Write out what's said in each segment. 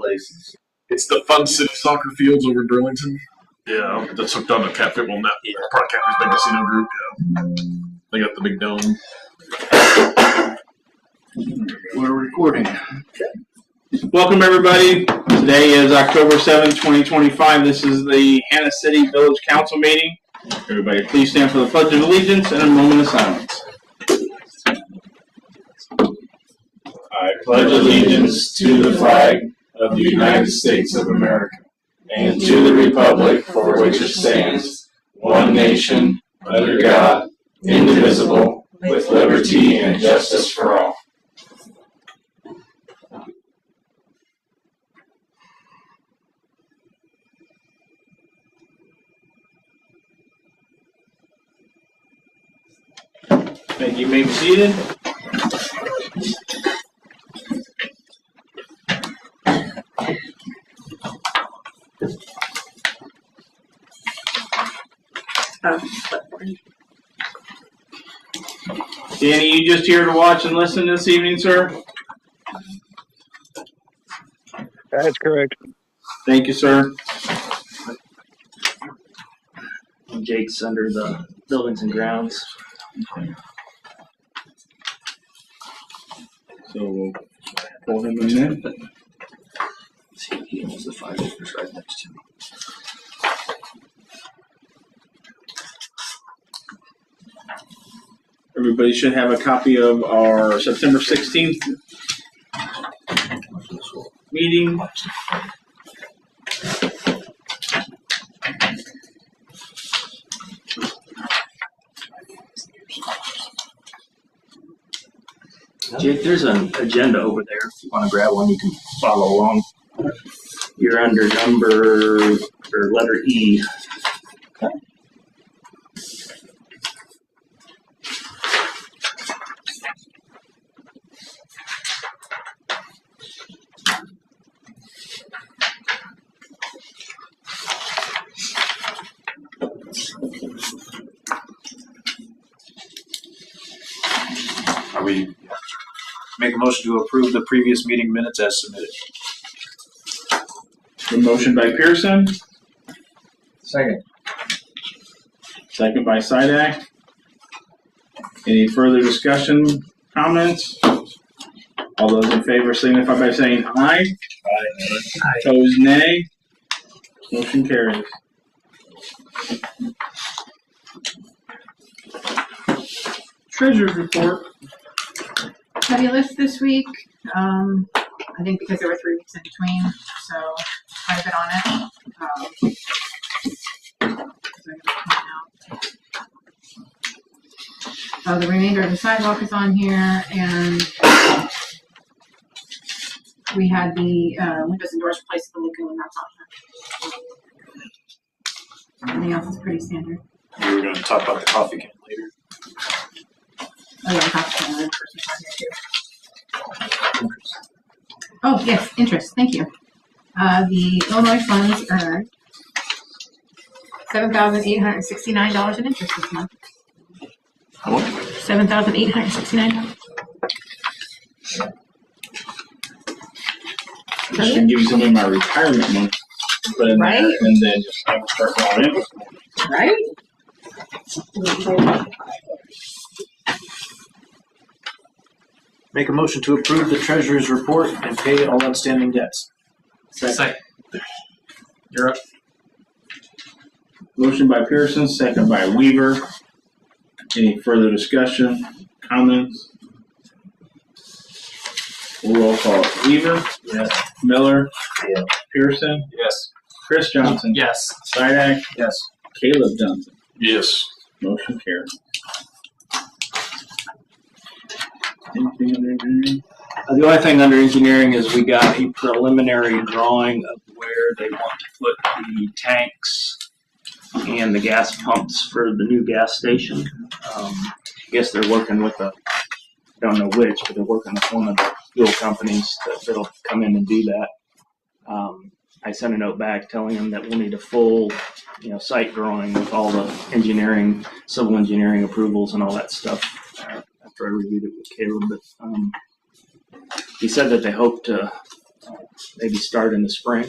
places. It's the Fun City Soccer Fields over in Burlington. Yeah, that's hooked on to Cat Football Net. Yeah, part of Catfish Big Casino Group. Yeah. They got the big dome. We're recording. Welcome, everybody. Today is October 7th, 2025. This is the Hannah City Village Council meeting. Everybody, please stand for the Pledge of Allegiance and a moment of silence. I pledge allegiance to the flag of the United States of America and to the republic for which it stands, one nation, under God, indivisible, with liberty and justice for all. Thank you. You may be seated. Danny, you just here to watch and listen this evening, sir? That's correct. Thank you, sir. Jake's under the buildings and grounds. So we'll pull him in there. See, he owns the 5 acres right next to me. Everybody should have a copy of our September 16th meeting. Jake, there's an agenda over there. If you want to grab one, you can follow along. You're under letter E. Are we make a motion to approve the previous meeting minutes as submitted? A motion by Pearson, Second. second by Sidak. Any further discussion, comments? All those in favor signify by saying aye. Aye. Opposed, nay. Motion carries. Treasurer's report. Heavy lift this week. I think because there were 3 weeks in between, so quite a bit on it. The remainder of the sidewalk is on here, and we had the windows and doors replaced at the lagoon. That's on here. Everything else is pretty standard. We were going to talk about the coffee can later. Oh yeah, the coffee can person's on here too. Oh, yes, interest, thank you. The Illinois funds earned $7,869 in interest this month. $7,869. I can give you some of my retirement money. Put in Right. there and then just have to start drawing in. Right? Make a motion to approve the treasurer's report and pay all outstanding debts. Second. You're up. Motion by Pearson, second by Weaver. Any further discussion, comments? Roll call. Weaver? Yes. Miller? Yeah. Pearson? Yes. Chris Johnson? Yes. Sidak? Yes. Caleb Johnson? Yes. Motion carries. Anything under engineering? The only thing under engineering is we got a preliminary drawing of where they want to put the tanks and the gas pumps for the new gas station. I guess they're working with I don't know which, but they're working with one of the fuel companies that'll come in and do that. I sent a note back telling them that we'll need a full, site drawing with all the engineering, civil engineering approvals and all that stuff after I reviewed it with Caleb. But he said that they hope to maybe start in the spring,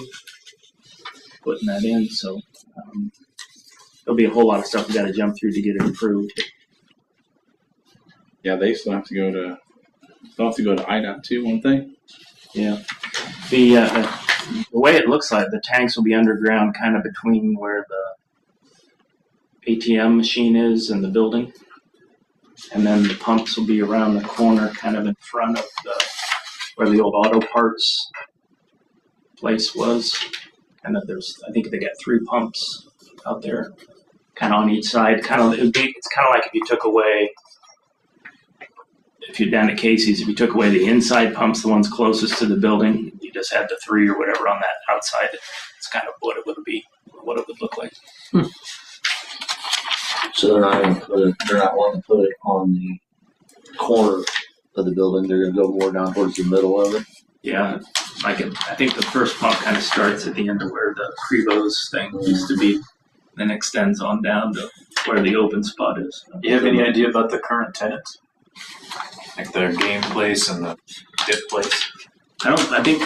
putting that in. So there'll be a whole lot of stuff we got to jump through to get it approved. Yeah, they still have to go to IDOT too, won't they? Yeah. The way it looks like, the tanks will be underground, kind of between where the ATM machine is and the building, and then the pumps will be around the corner, kind of in front of where the old auto parts place was. Kind of I think they got 3 pumps out there, kind of on each side. It's kind of like if you took away. If you're down at Casey's, if you took away the inside pumps, the ones closest to the building, you just had the 3 or whatever on that outside. It's kind of what it would look like. So they're not wanting to put it on the corner of the building. They're going to go more down towards the middle of it. Yeah, I think the first pump kind of starts at the end of where the Crebo's thing used to be, then extends on down to where the open spot is. Do you have any idea about the current tenants? Like the game place and the dip place? I think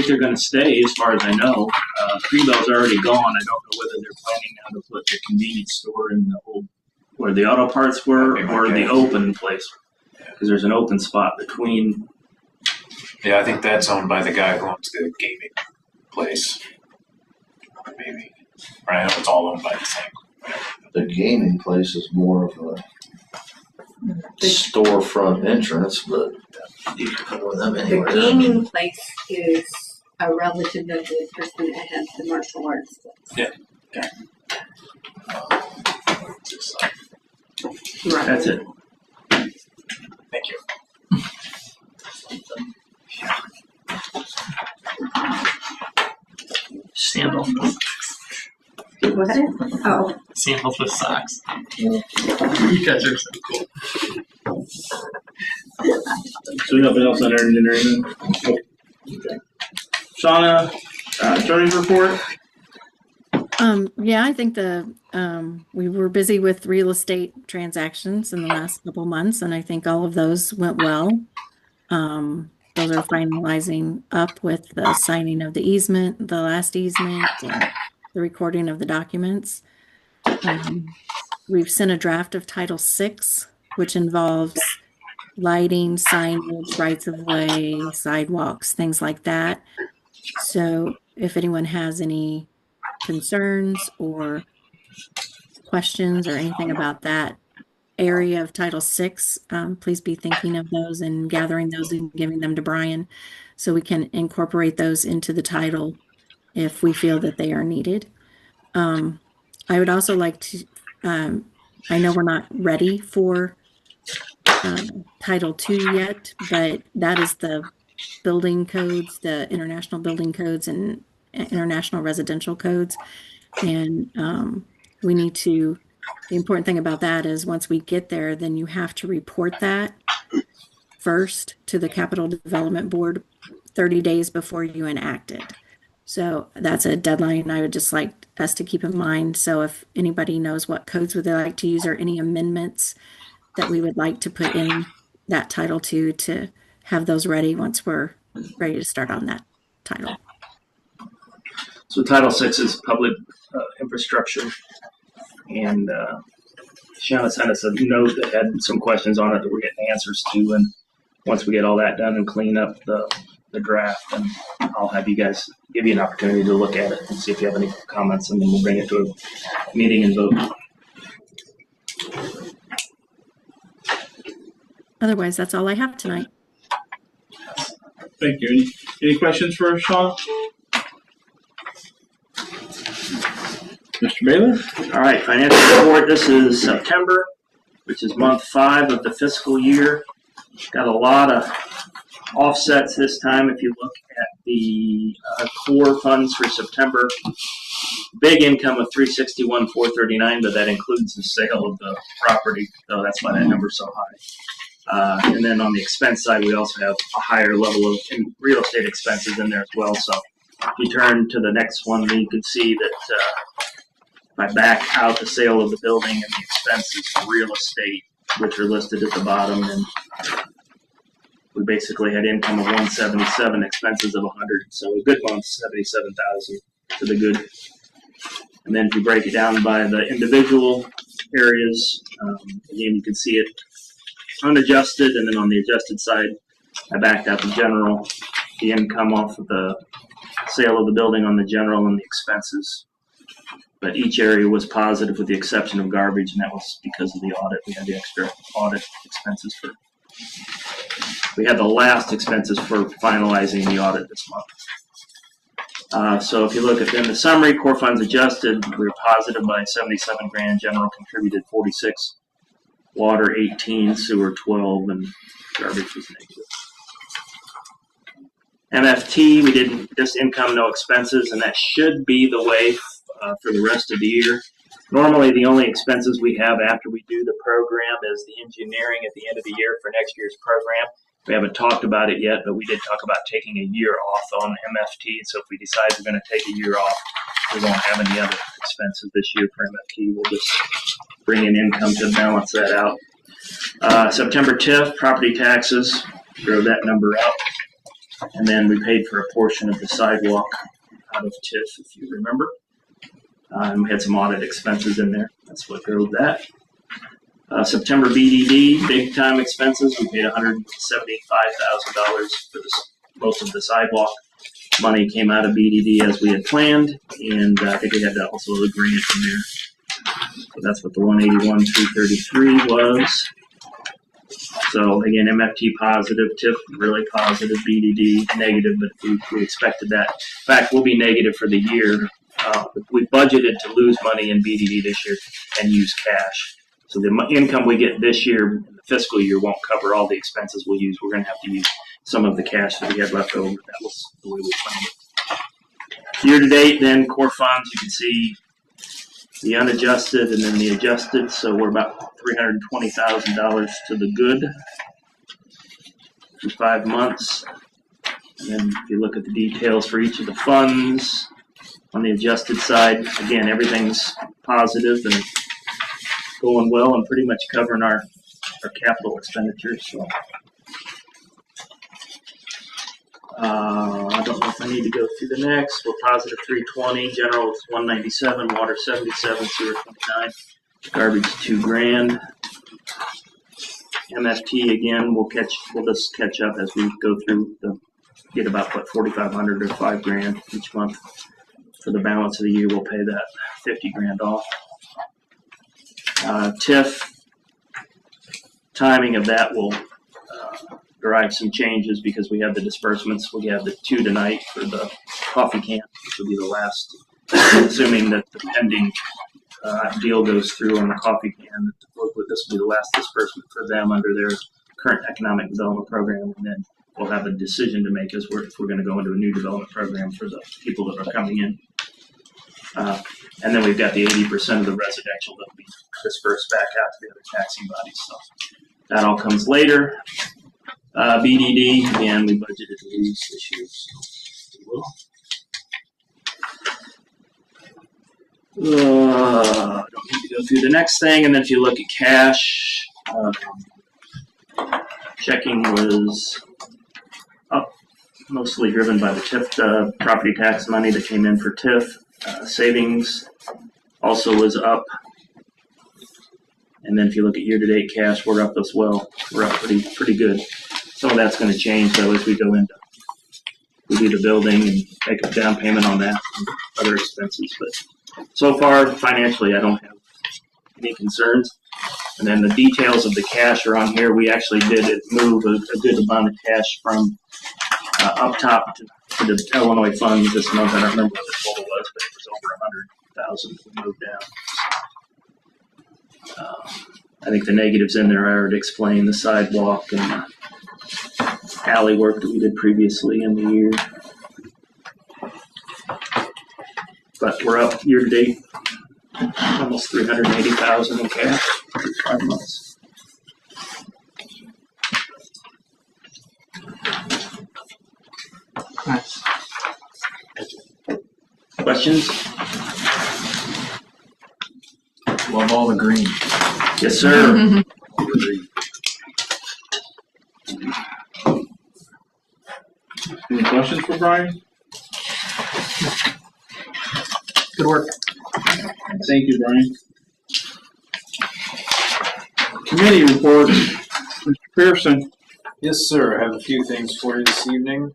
they're going to stay, as far as I know. Crebo's already gone. I don't know whether they're planning now to put the convenience store in the old where the auto parts were, or the open place, because there's an open spot between. Yeah, I think that's owned by the guy who owns the gaming place. Maybe. Or I know it's all owned by the same. The gaming place is more of a storefront entrance, but you can put them The anywhere. gaming place is a relative of the person that has the martial arts place. Yeah. Right. That's it. Thank you. Sandal. What? Oh, Sandals with socks. You guys are so cool. So nothing else on engineering? Okay. Shauna, attorney's report? Yeah, I think we were busy with real estate transactions in the last couple months, and I think all of those went well. Those are finalizing up with the signing of the easement, the last easement, and the recording of the documents. We've sent a draft of Title VI, which involves lighting, signage, rights of way, sidewalks, things like that. So if anyone has any concerns or questions or anything about that area of Title VI, please be thinking of those and gathering those and giving them to Brian so we can incorporate those into the title if we feel that they are needed. I would also like to, I know we're not ready for Title II yet, but that is the building codes, the international building codes and international residential codes. And we need to, the important thing about that is once we get there, then you have to report that first to the Capital Development Board 30 days before you enact it. So that's a deadline I would just like us to keep in mind. So if anybody knows what codes would they like to use or any amendments that we would like to put in that Title II to have those ready once we're ready to start on that title. So Title VI is public infrastructure, and Shanna sent us a note that had some questions on it that we're getting answers to, and once we get all that done and clean up the draft, then I'll have you guys give you an opportunity to look at it and see if you have any comments, and then we'll bring it to a meeting and vote. Otherwise, that's all I have tonight. Thank you. Any questions for Sean? Mr. Baylor? All right, financial report. This is September, which is month 5 of the fiscal year. Got a lot of offsets this time. If you look at the core funds for September, big income of $361,439, but that includes the sale of the property, so that's why that number's so high. And then on the expense side, we also have a higher level of real estate expenses in there as well. So if you turn to the next one, you can see that if I back out the sale of the building and the expenses for real estate, which are listed at the bottom, and we basically had income of 177, expenses of 100. So a good month, 77,000 to the good. And then if you break it down by the individual areas, again, you can see it unadjusted, and then on the adjusted side, I backed out the general, the income off of the sale of the building on the general and the expenses. But each area was positive with the exception of garbage, and that was because of the audit. We had the extra audit expenses we had the last expenses for finalizing the audit this month. So if you look at then the summary, core funds adjusted, we were positive by 77 grand, general contributed 46, water 18, sewer 12, and garbage was negative. MFT, we didn't, just income, no expenses, and that should be the way for the rest of the year. Normally, the only expenses we have after we do the program is the engineering at the end of the year for next year's program. We haven't talked about it yet, but we did talk about taking a year off on MFT. So if we decide we're going to take a year off, we won't have any other expenses this year for MFT. We'll just bring in income to balance that out. September TIF, property taxes, drove that number out. And then we paid for a portion of the sidewalk out of TIF, if you remember. And we had some audit expenses in there. That's what drove that. September BDD, big time expenses. We paid $175,000 for most of the sidewalk. Money came out of BDD as we had planned, and I think we had also a grant in there. So that's what the 181,333 was. So again, MFT positive, TIF really positive, BDD negative, but we expected that. In fact, we'll be negative for the year. We budgeted to lose money in BDD this year and use cash. So the income we get this year, the fiscal year, won't cover all the expenses we'll use. We're going to have to use some of the cash that we had left over. That was the way we planned it. Year to date, then, core funds, you can see the unadjusted and then the adjusted. So we're about $320,000 to the good for 5 months. And then if you look at the details for each of the funds, on the adjusted side, again, everything's positive and going well and pretty much covering our capital expenditures. So I don't know if I need to go through the next. We're positive 320, general is 197, water 77, sewer 29, garbage 2 grand. MFT again, we'll just catch up as we go through get about what 4,500 or 5 grand each month. For the balance of the year, we'll pay that 50 grand off. TIF, timing of that will derive some changes because we have the disbursements. We have the 2 tonight for the coffee can, which will be the last, assuming that the pending deal goes through on the coffee can. This will be the last disbursement for them under their current economic development program, and then we'll have a decision to make if we're going to go into a new development program for the people that are coming in. And then we've got the 80% of the residential that will be dispersed back out to the other taxing bodies. So that all comes later. BDD, again, we budgeted to lose this year. So we will. I don't need to go through the next thing. And then if you look at cash, checking was up, mostly driven by the TIF, property tax money that came in for TIF. Savings also was up. And then if you look at year-to-date cash, we're up as well. We're up pretty good. Some of that's going to change, though, as we go into we do the building and make a down payment on that and other expenses. But so far, financially, I don't have any concerns. And then the details of the cash are on here. We actually did move a good amount of cash from up top to the Illinois funds this month. I don't remember what the total was, but it was over 100,000 we moved down. I think the negatives in there I already explained, the sidewalk and the alley work that we did previously in the year. But we're up year to date, almost 380,000 in cash for 5 months. Nice. Questions? Love all the green. Yes, sir. questions for Brian? Good work. Thank you, Brian. Committee reports. Mr. Pearson. Yes, sir. I have a few things for you this evening.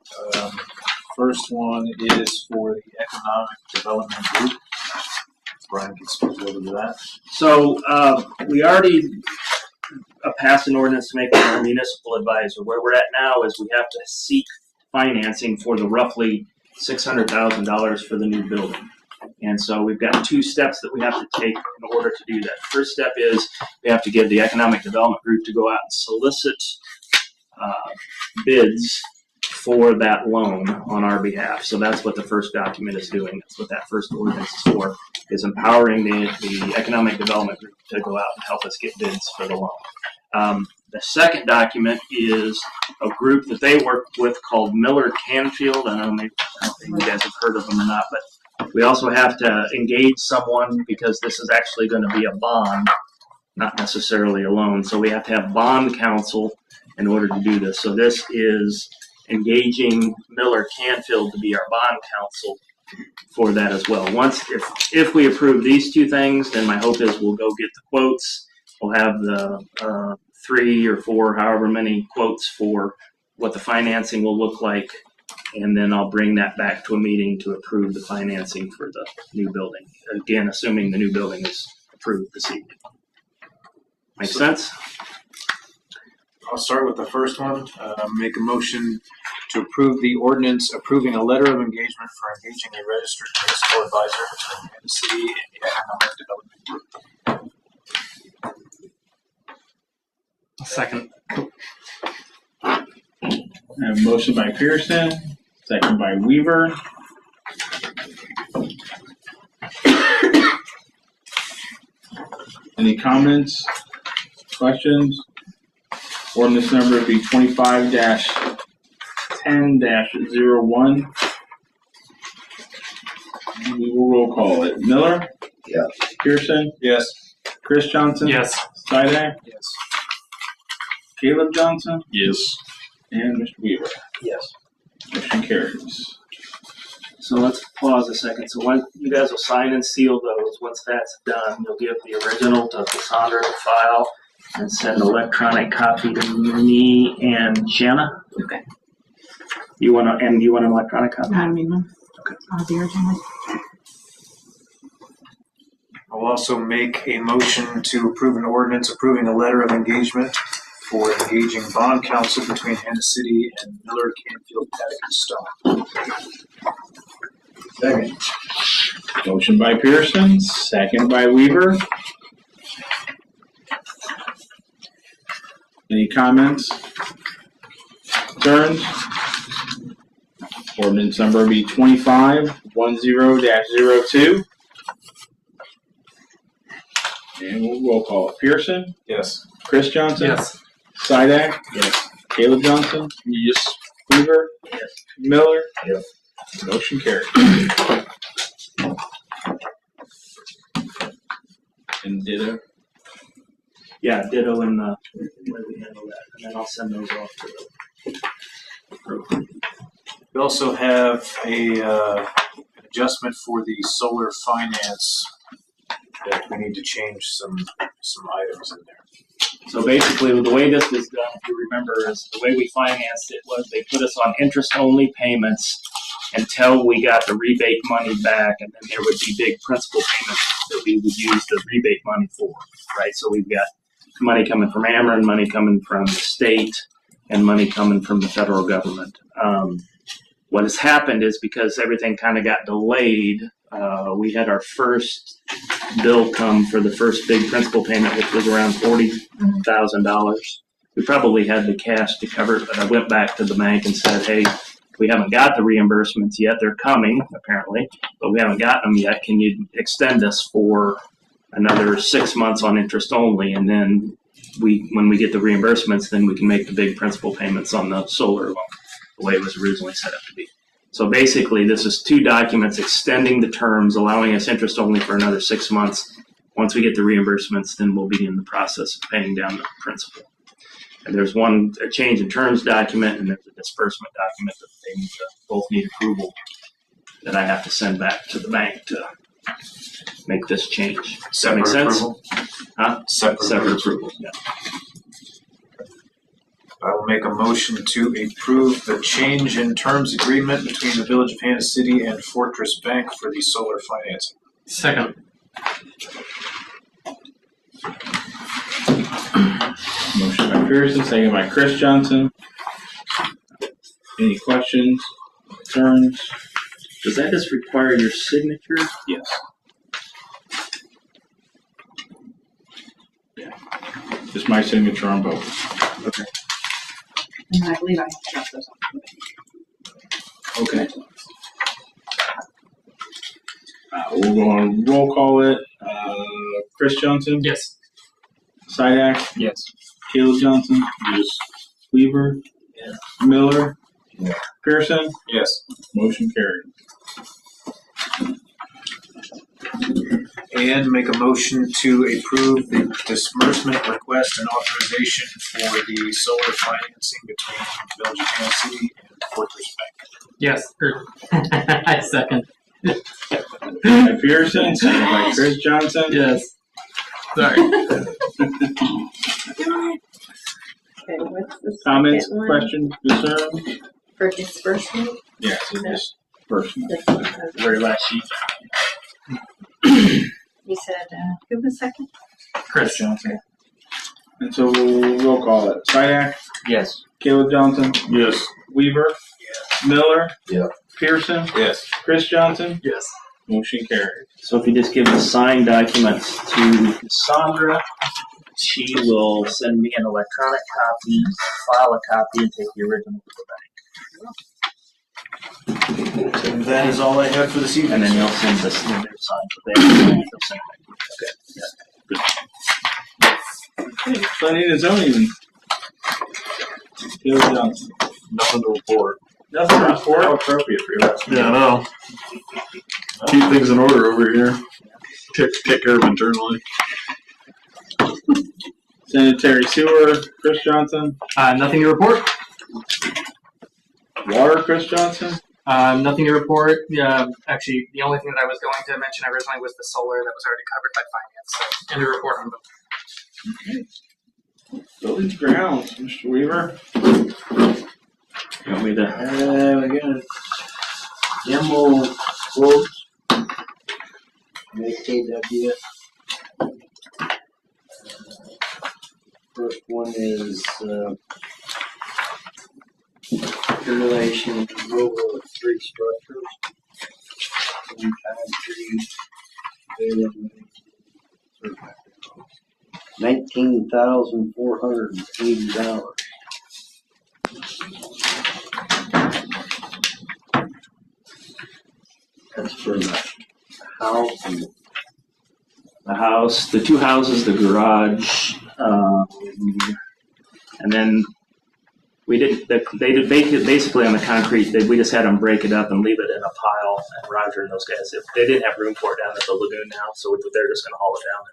First one is for the Economic Development Group. Brian can speak a little to that. So we already passed an ordinance to make it our municipal advisor. Where we're at now is we have to seek financing for the roughly $600,000 for the new building. And so we've got two steps that we have to take in order to do that. First step is we have to get the Economic Development Group to go out and solicit bids for that loan on our behalf. So that's what the first document is doing. That's what that first ordinance is for, is empowering the Economic Development Group to go out and help us get bids for the loan. The second document is a group that they work with called Miller Canfield. I don't know if you guys have heard of them or not, but we also have to engage someone because this is actually going to be a bond, not necessarily a loan. So we have to have bond counsel in order to do this. So this is engaging Miller Canfield to be our bond counsel for that as well. If we approve these two things, then my hope is we'll go get the quotes. We'll have the 3 or 4, however many quotes for what the financing will look like, and then I'll bring that back to a meeting to approve the financing for the new building. Again, assuming the new building is approved this evening. Make sense? I'll start with the first one. Make a motion to approve the ordinance approving a letter of engagement for engaging a registered municipal advisor between the city and the Economic Development Group. Second. I have a motion by Pearson, second by Weaver. Any comments, questions? Ordinance number would be 25-10-01. We will roll call it. Miller? Yes. Pearson? Yes. Chris Johnson? Yes. Sidak? Yes. Caleb Johnson? Yes. And Mr. Weaver. Yes. Motion carries. So let's pause a second. So when you guys will sign and seal those, once that's done, you'll give the original to Cassandra to file and send an electronic copy to me and Shanna. Okay. You want an electronic copy? Not me, one. Okay. I'll be original. I'll also make a motion to approve an ordinance approving a letter of engagement for engaging bond counsel between Hannah City and Miller Canfield Stone. Second. Motion by Pearson, second by Weaver. Any comments? Concerns? Ordinance number will be 25-10-02. And we'll roll call it. Pearson? Yes. Chris Johnson? Yes. Sidak? Yes. Caleb Johnson? Yes. Weaver? Yes. Miller? Yes. Motion carried. And ditto. Yeah, ditto in the way we handle that, and then I'll send those off to the. We also have an adjustment for the solar finance that we need to change some items in there. So basically, the way this was done, if you remember, is the way we financed it was they put us on interest-only payments until we got the rebate money back, and then there would be big principal payments that we would use the rebate money for, right? So we've got money coming from Ameren, money coming from the state, and money coming from the federal government. What has happened is because everything kind of got delayed, we had our first bill come for the first big principal payment, which was around $40,000. We probably had the cash to cover it, but I went back to the bank and said, hey, we haven't got the reimbursements yet. They're coming, apparently, but we haven't gotten them yet. Can you extend us for another 6 months on interest only? And then when we get the reimbursements, then we can make the big principal payments on the solar loan, the way it was originally set up to be. So basically, this is 2 documents extending the terms, allowing us interest only for another 6 months. Once we get the reimbursements, then we'll begin the process of paying down the principal. And there's a change in terms document, and there's a disbursement document that they both need approval that I have to send back to the bank to make this change. Does that make sense? Approval? Huh? Separate approval. Yeah. I will make a motion to approve the change in terms agreement between the Village of Hannah City and Fortress Bank for the solar financing. Second. Motion by Pearson, second by Chris Johnson. Any questions, concerns? Does that just require your signature? Yes. Yeah. Just my signature on both. Okay. And I believe I have to drop those off. Okay. We'll go on roll call it. Chris Johnson? Yes. Sidak? Yes. Caleb Johnson? Yes. Weaver? Yeah. Miller? Yeah. Pearson? Yes. Motion carried. And make a motion to approve the disbursement request and authorization for the solar financing between Village of Hannah City and Fortress Bank. Yes. I second. By Pearson, second by Chris Johnson. Yes. Sorry. Okay, what's the Comments, second one? questions, concerns? For disbursement? Yes, it is personal. This one, Very last sheet. You said, who was second? Chris Johnson. And so we'll roll call it. Sidak? Yes. Caleb Johnson? Yes. Weaver? Miller? Yeah. Pearson? Yes. Chris Johnson? Yes. Motion carried. So if you just give the signed documents to Cassandra, she will send me an electronic copy, file a copy, and take the original to the bank. And that is all I have for this evening. And then you'll send this when they're signed, but they'll send it back. Okay. Yeah. Planning and zoning. Caleb Johnson. Nothing to report. Nothing to report. How appropriate for your last meeting. Yeah, I know. Keep things in order over here. Take care of internally. Sanitary sewer, Chris Johnson. Nothing to report. Water, Chris Johnson. Nothing to report. Actually, the only thing that I was going to mention originally was the solar that was already covered by finance. So, and to report on both. Okay. Buildings grounds, Mr. Weaver. You want me to? We got demo quotes. KW. First one is accumulation removal of 3 structures. 19,480. That's for the house and The house, the 2 houses, the garage, and then we did. They did basically on the concrete. We just had them break it up and leave it in a pile. And Roger and those guys, they didn't have room for it down at the lagoon now, so they're just going to haul it down.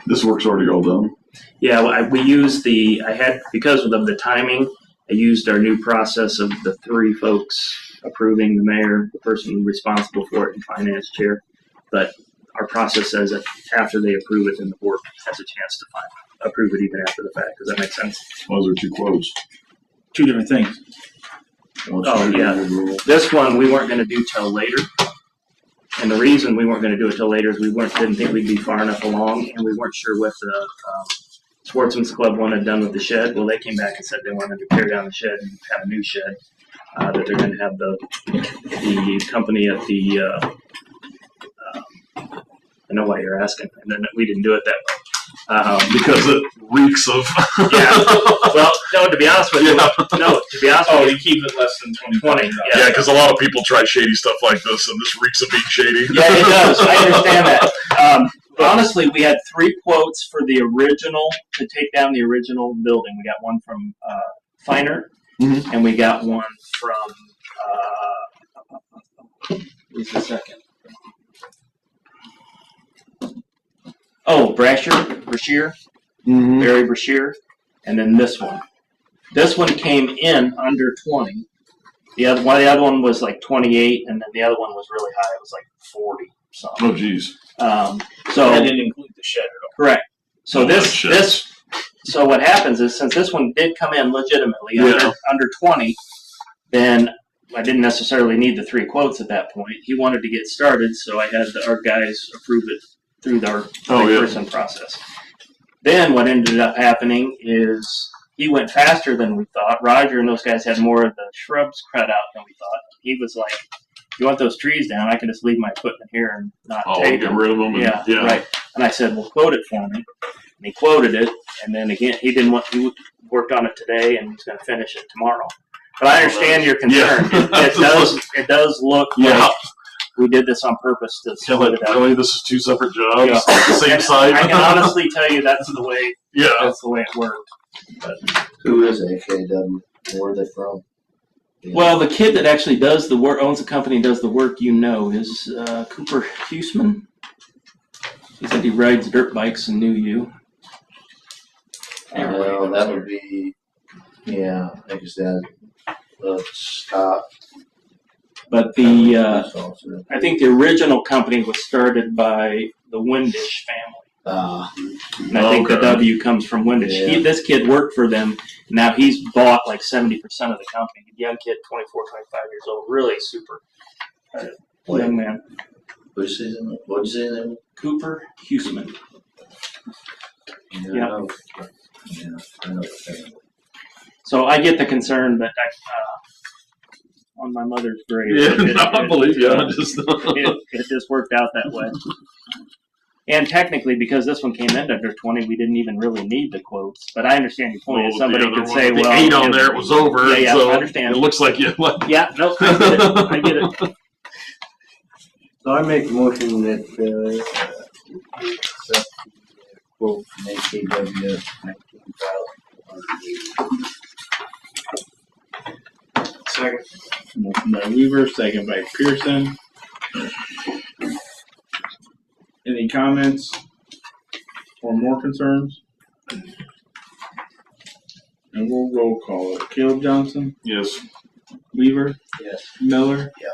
This work's already all done. Yeah, we used because of the timing. I used our new process of the 3 folks approving, the mayor, the person responsible for it, and finance chair. But our process says that after they approve it, then the board has a chance to approve it even after the fact. Does that make sense? Those are 2 quotes. 2 different things. Oh, yeah. This one we weren't going to do till later. And the reason we weren't going to do it till later is we didn't think we'd be far enough along, and we weren't sure what the Sportsman's Club wanted done with the shed. Well, they came back and said they wanted to tear down the shed and have a new shed. That they're going to have the company at the I know why you're asking, and then we didn't do it that way. Because it reeks of. Yeah. Well, no. To be honest with you, you keep it less than 20. Yeah, because a lot of people try shady stuff like this, and this reeks of being shady. Yeah, it does. I understand that. Honestly, we had 3 quotes for the original, to take down the original building. We got one from Finer, and we got one from. Who's the second? Oh, Brashear, Barry Brashear. and then this one. This one came in under 20. The other one was like 28, and then the other one was really high. It was like 40. So, Oh, geez. so That didn't include the shed at all. correct. So Oh, this that shit. so what happens is, since this one did come in legitimately Yeah. under 20, then I didn't necessarily need the 3 quotes at that point. He wanted to get started, so I had our guys approve it through our 3-person process. Then what ended up happening is he went faster than we thought. Roger and those guys had more of the shrubs cut out than we thought. He was like, "If you want those trees down, I can just leave my equipment here and not take Get them." rid of them. And, Yeah, right. And I said, "Well, quote it for me." And he quoted it, and then again, he worked on it today, and he's going to finish it tomorrow. But I understand your concern. Yeah. It does look Yeah. like we did this on purpose to split it up. Really, this is 2 separate jobs, Yeah. the same And site. I can honestly tell you that's the way it worked. Who is AKW? Where are they from? Well, the kid that actually does the work, owns the company, and does the work, is Cooper Huseman. He said he rides dirt bikes in New U. That would be, like you said, Scott. But I think the original company was started by the Windish family. And I think the W comes from Windish. Yeah. This kid worked for them. Now he's bought like 70% of the company. Young kid, 24, 25 years old. Really super young man. What'd you say his name? Cooper Huseman. Yeah. I know the family. So I get the concern, but on my mother's grave, I believe you. it just worked out that way. And technically, because this one came in under 20, we didn't even really need the quotes. But I understand your point. Well, Somebody the other could one, say, the well, 8 on there, it was over. Yeah, so I understand. It looks like you. Yeah, no, I get it. I get it. So I make a motion that accept the quote from AKW 19,000. Second. Motion by Weaver, second by Pearson. Any comments or more concerns? And we'll roll call it. Caleb Johnson, Yes. Weaver, Yes. Miller, Yeah.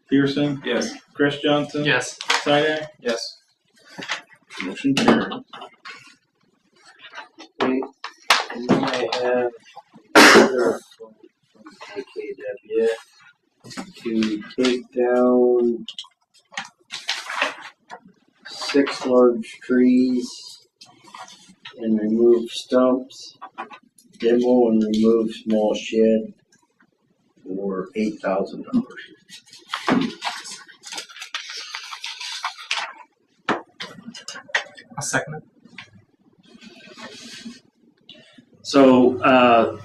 Pearson, Yes. Chris Johnson, Yes. Sydak. Yes. Motion carried. I have another from AKW to take down 6 large trees and remove stumps, demo and remove small shed for $8,000. I'll second it. So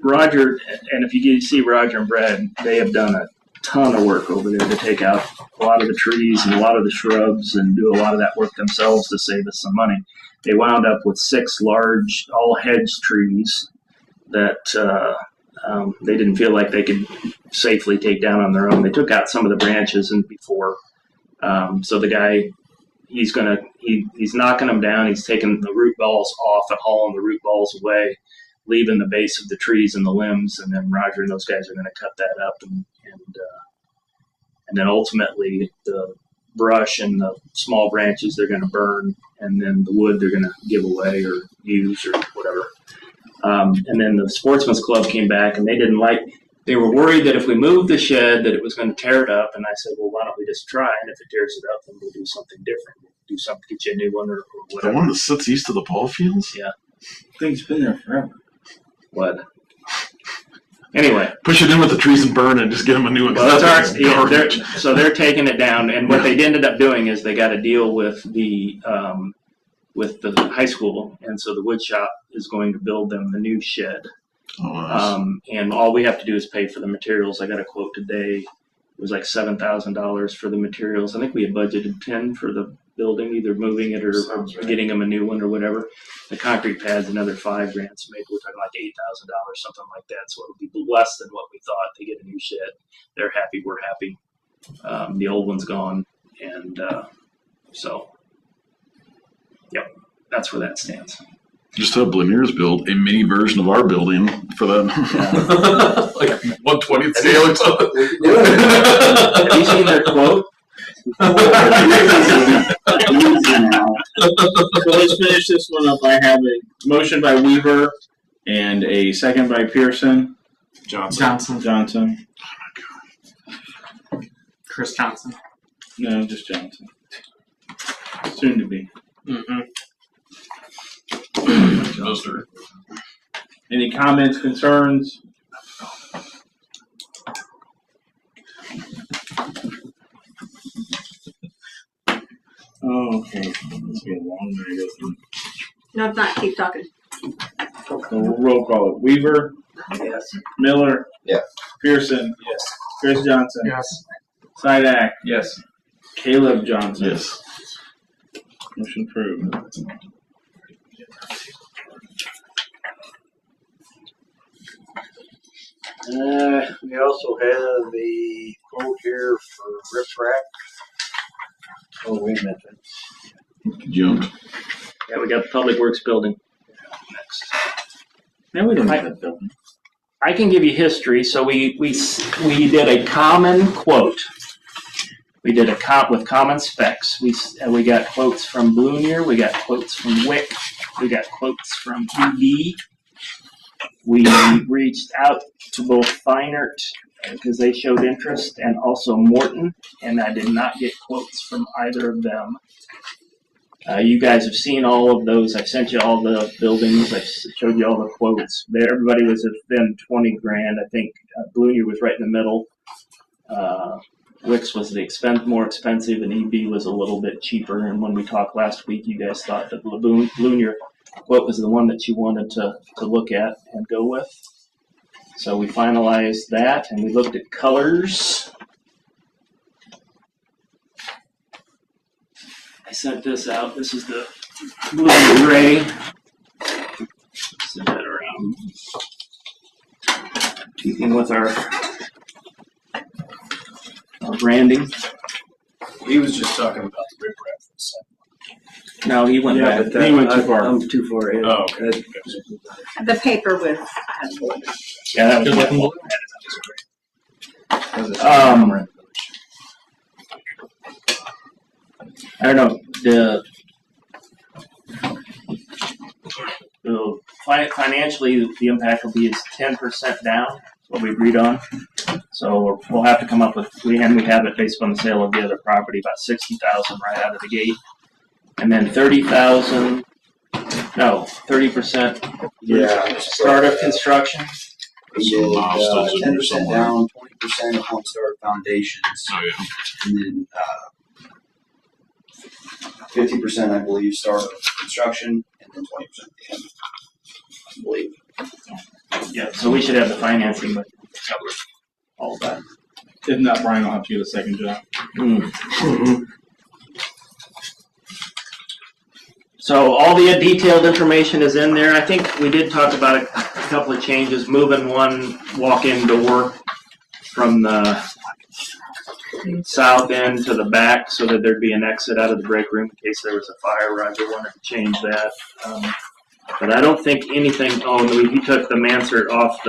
Roger, and if you see Roger and Brad, they have done a ton of work over there to take out a lot of the trees and a lot of the shrubs and do a lot of that work themselves to save us some money. They wound up with 6 large, all hedge trees that they didn't feel like they could safely take down on their own. They took out some of the branches and before. So the guy, he's knocking them down. He's taking the root balls off and hauling the root balls away, leaving the base of the trees and the limbs. And then Roger and those guys are going to cut that up. And then ultimately the brush and the small branches they're going to burn. And then the wood they're going to give away or use or whatever. And then the Sportsman's Club came back and they were worried that if we moved the shed that it was going to tear it up. And I said, well, why don't we just try? And if it tears it up, then we'll do something different. We'll do something, get you a new one or The whatever. one that sits east of the ball fields? Yeah. I think it's been there forever. What? Anyway. Push it in with the trees and burn it. Just get them a new one. Well, That's so they're taking it down. And what they ended up doing is they got a deal with the high school. And so the wood shop is going to build them the new shed. Oh, nice. And all we have to do is pay for the materials. I got a quote today. It was like $7,000 for the materials. I think we had budgeted $10,000 for the building, either moving it or getting them a new one or whatever. The concrete pad's another $5,000, so maybe we're talking like $8,000, something like that. So it'll be less than what we thought. They get a new shed. They're happy. We're happy. The old one's gone, and so, yep, that's where that stands. Just have Lanier's build a mini version of our building for that. Like 1/20th scale or something. Have you seen their quote? So let's finish this one up. I have a motion by Weaver and a second by Pearson. Johnson. Chris Johnson. No, just Johnson. Soon to be. Any comments, concerns? Okay, this be a long night. Isn't it? No, if not, keep talking. So we'll roll call it. Weaver. Yes. Miller. Yes. Pearson. Yes. Chris Johnson. Yes. Sidak. Yes. Caleb Johnson. Yes. Motion approved. We also have a quote here for riprap. Oh, wait a minute. Jumped. Yeah, we got the Public Works building. Now we don't have that building. I can give you history. So we did a common quote. We did with common specs. We got quotes from Blunier. We got quotes from Wick. We got quotes from EV. We reached out to both Feinert because they showed interest, and also Morton, and I did not get quotes from either of them. You guys have seen all of those. I've sent you all the buildings. I showed you all the quotes. Everybody was within 20 grand. I think Blunier was right in the middle. Wix was more expensive, and EB was a little bit cheaper. And when we talked last week, you guys thought that Blunier quote was the one that you wanted to look at and go with. So we finalized that, and we looked at colors. I sent this out. This is the blue and gray. Send that around. Keeping with our branding. He was just talking about the riprap for a second. No, he went back. He went too far. I'm too far in. Oh, okay. The paper with. Yeah, that was I don't know. Financially, the impact will be is 10% down. That's what we agreed on. So we'll have to come up with. We have it based on the sale of the other property, about $60,000 right out of the gate, and then 30%. Start of construction. We Milestones did in there 10% somewhere. down, 20% upon start foundations, Oh yeah. and then 50%, I believe, start of construction, and then 20% at the end. I believe. Yeah, so we should have the financing, but cover all of that. If not, Brian will have to get a second job. So all the detailed information is in there. I think we did talk about a couple of changes, moving one walk-in door from the south end to the back so that there'd be an exit out of the break room in case there was a fire. Roger wanted to change that. But I don't think anything, he took the mansard off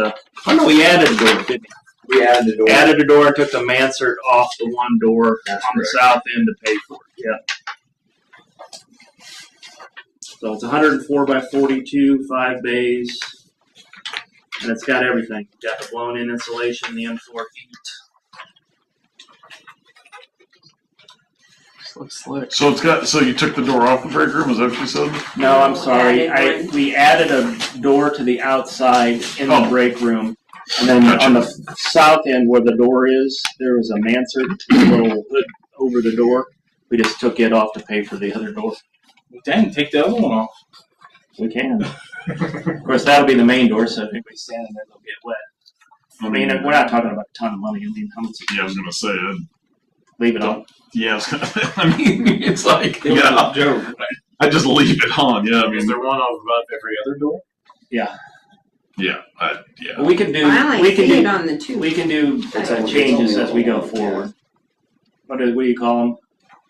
we added a door, didn't we? We added the door. Added a door and took the mansard off the one door That's on the correct. south end to pay for it. Yep. So it's 104 by 42, 5 bays, and it's got everything. It's got the blown-in insulation, the in-floor heat. Looks slick. So you took the door off the break room, is that what you said? No, I'm sorry. Added one. We added a door to the outside in the Oh. break room, and then Gotcha. on the south end where the door is, there was a mansard, a little hood over the door. We just took it off to pay for the other door. Dang, take the other one off. We can. Of course, that'll be the main door, so if anybody's standing there, they'll get wet. I mean, we're not talking about a ton of money. I mean, how much? Yeah, I was gonna say. Leave it on. Yeah, I mean, it's like Joe. I just leave it on. Yeah, I Is mean, there one above every other door? Yeah. yeah. But we can do. I only We can see it do. on the two. We can do changes as we go forward. What do you call them?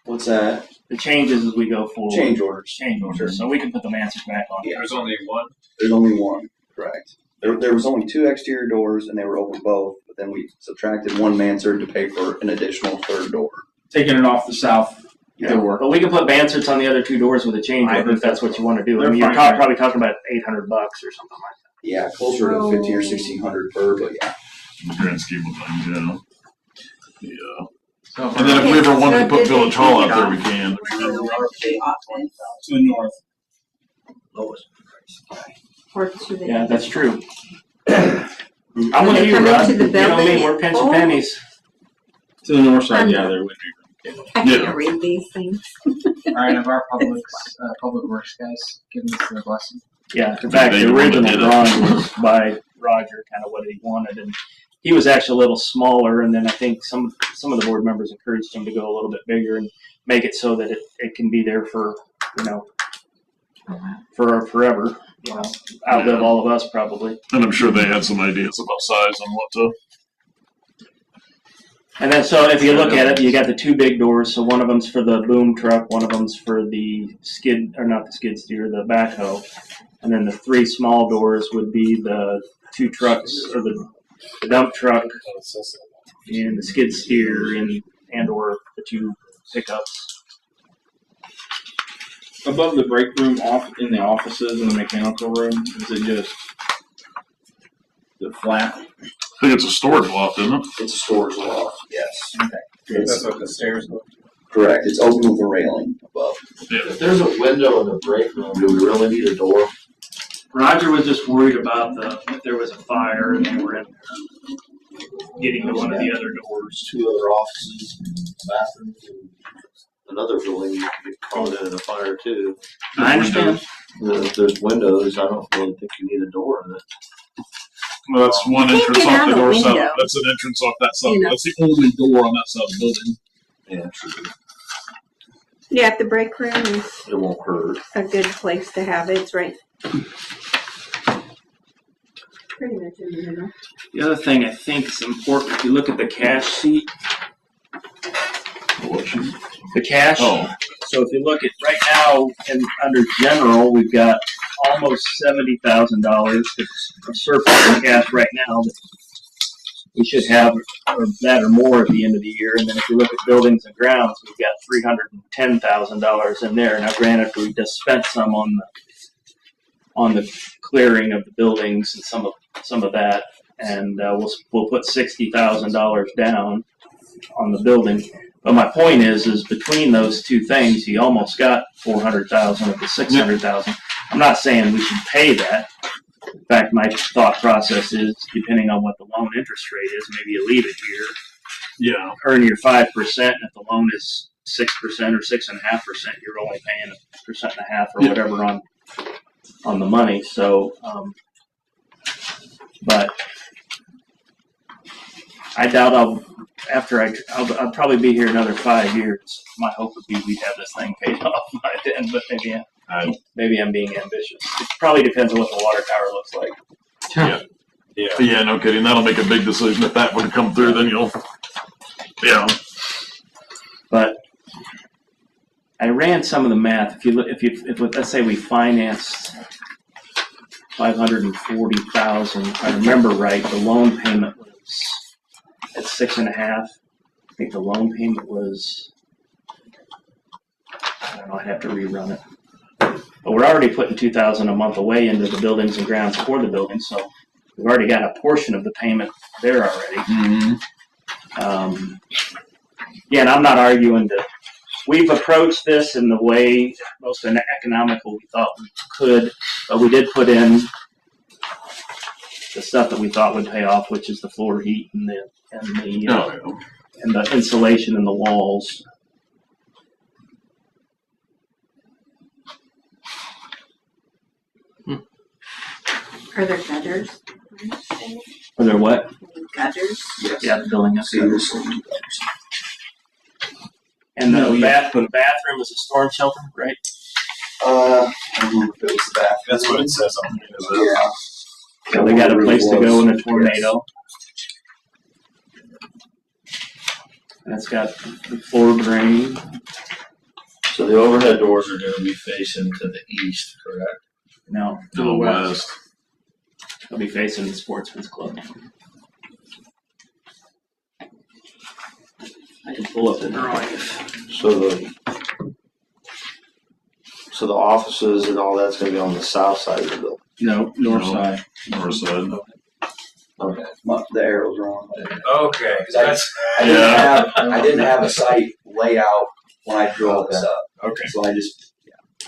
What's that? the changes as we go forward. Change orders. Change orders. So we can put the answers back on. Yeah. There's only one. There's only one, correct. There was only 2 exterior doors, and they were open both, but then we subtracted 1 mansard to pay for an additional 3rd door. Taking it off the south door. But we can put mansards on the other 2 doors with a change order if that's what you want to do. I mean, you're probably talking about $800 or something like that. Yeah, closer to 15 or 1600 per, but yeah. In the grand scheme of things, yeah. Yeah. So And then if we ever wanted to put Village Hall out there, we can. To the north. Lowest. Or to the. Yeah, that's true. I'm with you, Come Rod. into the You know me, building. we're pinching pennies. To the north side, yeah, there would be. I Yeah. can't read these things. All right, of our public works guys, giving us their blessing. Yeah, in fact, They the wanted original it. drawing was by Roger, kind of what he wanted, and he was actually a little smaller, and then I think some of the board members encouraged him to go a little bit bigger and make it so that it can be there for, for forever, outlive all of us probably. And I'm sure they had some ideas about size and what to. And then, so if you look at it, you got the 2 big doors. So one of them's for the boom truck, one of them's for the not the skid steer, the backhoe. And then the 3 small doors would be the 2 trucks, or the dump truck, and the skid steer, and or the 2 pickups. Above the break room, off in the offices in the mechanical room, is it just the flat? I think it's a storage loft, isn't it? It's a storage loft, yes. Okay. It's what the stairs look. correct. It's open with a railing above. If there's a window in the break room, do we really need a door? Roger was just worried about if there was a fire and they were in there, getting to one of the other doors. 2 other offices, bathrooms, and another building you could get caught in a fire too. I understand. If there's windows, I don't really think you need a door in it. Well, that's one You can't entrance get off out the a door side. window. That's an entrance off that side. You know. That's the only door on that side of the building. Yeah, true. Yeah, the break room is It won't hurt. a good place to have it. It's right. Pretty much in the middle. The other thing I think is important, if you look at the cash sheet, the cash. Oh. So if you look at right now, under general, we've got almost $70,000 of surplus in cash right now that we should have, or that or more at the end of the year. And then if you look at buildings and grounds, we've got $310,000 in there. Now, granted, we just spent some on the clearing of the buildings and some of that, and we'll put $60,000 down on the building. But my point is between those 2 things, you almost got $400,000 of the $600,000. I'm not saying we should pay that. In fact, my thought process is, depending on what the loan interest rate is, maybe you leave it here, Yeah. earn your 5%, and if the loan is 6% or 6.5%, you're only paying 1.5% or whatever on the money. So, but I doubt I'll probably be here another 5 years. My hope would be we'd have this thing paid off by then, but maybe I'm being ambitious. It probably depends on what the water tower looks like. Yeah. Yeah, no kidding. That'll make a big decision. If that would come through, then you'll. Yeah. But I ran some of the math. If let's say we financed $540,000, if I remember right, the loan payment was at 6.5. I think the loan payment was, I don't know, I'd have to rerun it. But we're already putting $2,000 a month away into the buildings and grounds for the building, so we've already got a portion of the payment there already. Mm-hmm. Yeah, and I'm not arguing we've approached this in the way most economical we thought we could, but we did put in the stuff that we thought would pay off, which is the floor heat and the insulation in the walls. Are there gutters? Are there what? Gutters? Yes. Yeah, the building up See, there. there's And the bathroom is a storm shelter, right? I don't remember if it was the bathroom. That's what it says on here. Yeah. So they got a place to go in a tornado. And it's got the floor drain. So the overhead doors are gonna be facing to the east, correct? No, To the west. they'll be facing the Sportsman's Club. I can pull up the drawing. So the offices and all that's gonna be on the south side of the building. No, north No. side. North side. Okay. The arrow's wrong. Okay, that's, I didn't have a site layout when I drew all this up. okay. So I just,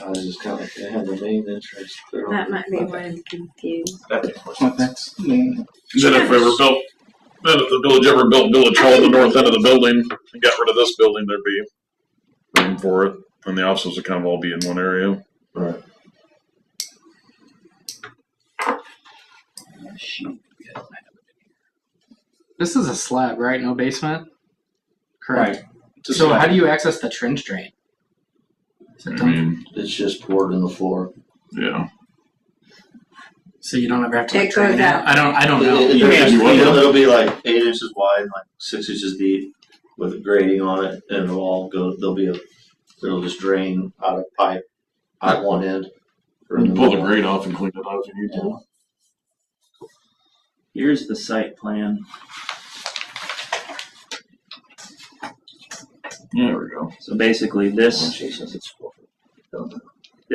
I was just kind of, they had the main entrance. there. That might be what I'm confused. That makes more Well, sense. that's, yeah. Then if we ever built, then if the village ever built Village Hall at the north end of the building and got rid of this building, there'd be room for it. And the offices would kind of all be in one area. Right. This is a slab, right? No basement? Correct. Right. It's a So slab. how do you access the trench drain? Is it I mean, It's just poured in the floor. yeah. so you don't ever have to It like, drain goes it? out. I don't know. It'll be like 8 inches wide, like 6 inches deep, with a grating on it, and it'll all go. It'll just drain out of pipe at one end. or in You the pull the middle. grate off and clean it out if you need to. Here's the site plan. Yeah, there we go. So basically this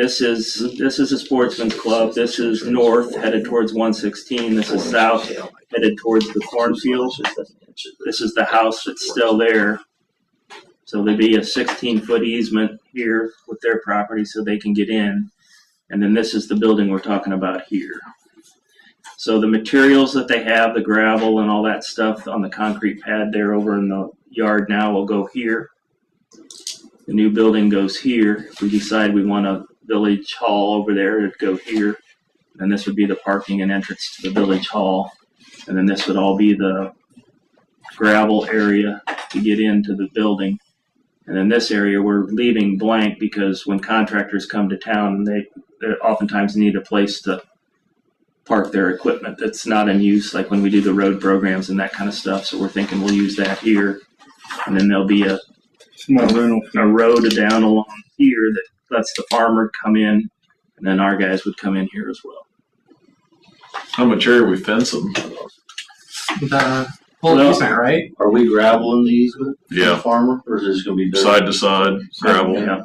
is a Sportsman's Club. This is north headed towards 116. This is south headed towards the cornfield. This is the house that's still there. So there'd be a 16-foot easement here with their property so they can get in. And then this is the building we're talking about here. So the materials that they have, the gravel and all that stuff on the concrete pad there over in the yard now will go here. The new building goes here. If we decide we want a village hall over there, it'd go here. And this would be the parking and entrance to the village hall. And then this would all be the gravel area to get into the building. And then this area we're leaving blank because when contractors come to town, they oftentimes need a place to park their equipment that's not in use, like when we do the road programs and that kind of stuff. So we're thinking we'll use that here. And then there'll be a road down along here that lets the farmer come in, and then our guys would come in here as well. How much area are we fencing? The whole Well, easement, right? Are we graveling the easement? for Yeah. the farmer, or is it just gonna be dirt? Side to side, gravel, Yeah.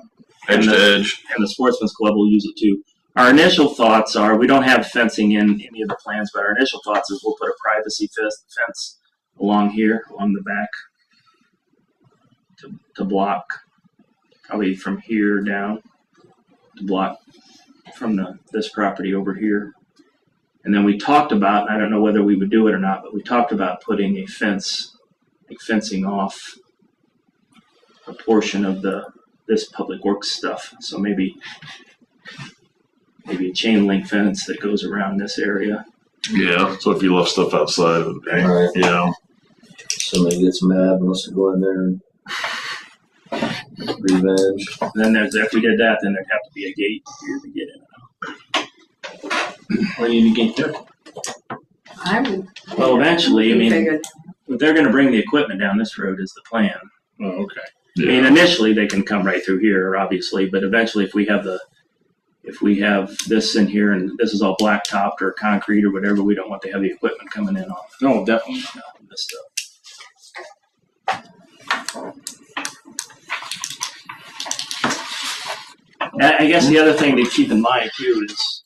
edge to edge. And the Sportsman's Club will use it too. Our initial thoughts are, we don't have fencing in any of the plans, but our initial thoughts is we'll put a privacy fence along here, along the back, to block, probably from here down, to block from this property over here. And then we talked about, and I don't know whether we would do it or not, but we talked about putting a fence, like fencing off a portion of this public works stuff. So maybe a chain link fence that goes around this area. Yeah, so if you left stuff outside, it would be, Right. yeah. Somebody gets mad and wants to go in there and revenge. And then if we did that, then there'd have to be a gate here to get in. Or you need a gate there. I would. Well, eventually, I mean, Figured. if they're gonna bring the equipment down this road is the plan. Oh, okay. I mean, initially they can come right through here, obviously, but eventually if we have this in here and this is all blacktopped or concrete or whatever, we don't want the heavy equipment coming in off No, definitely. this stuff. I guess the other thing to keep in mind too is,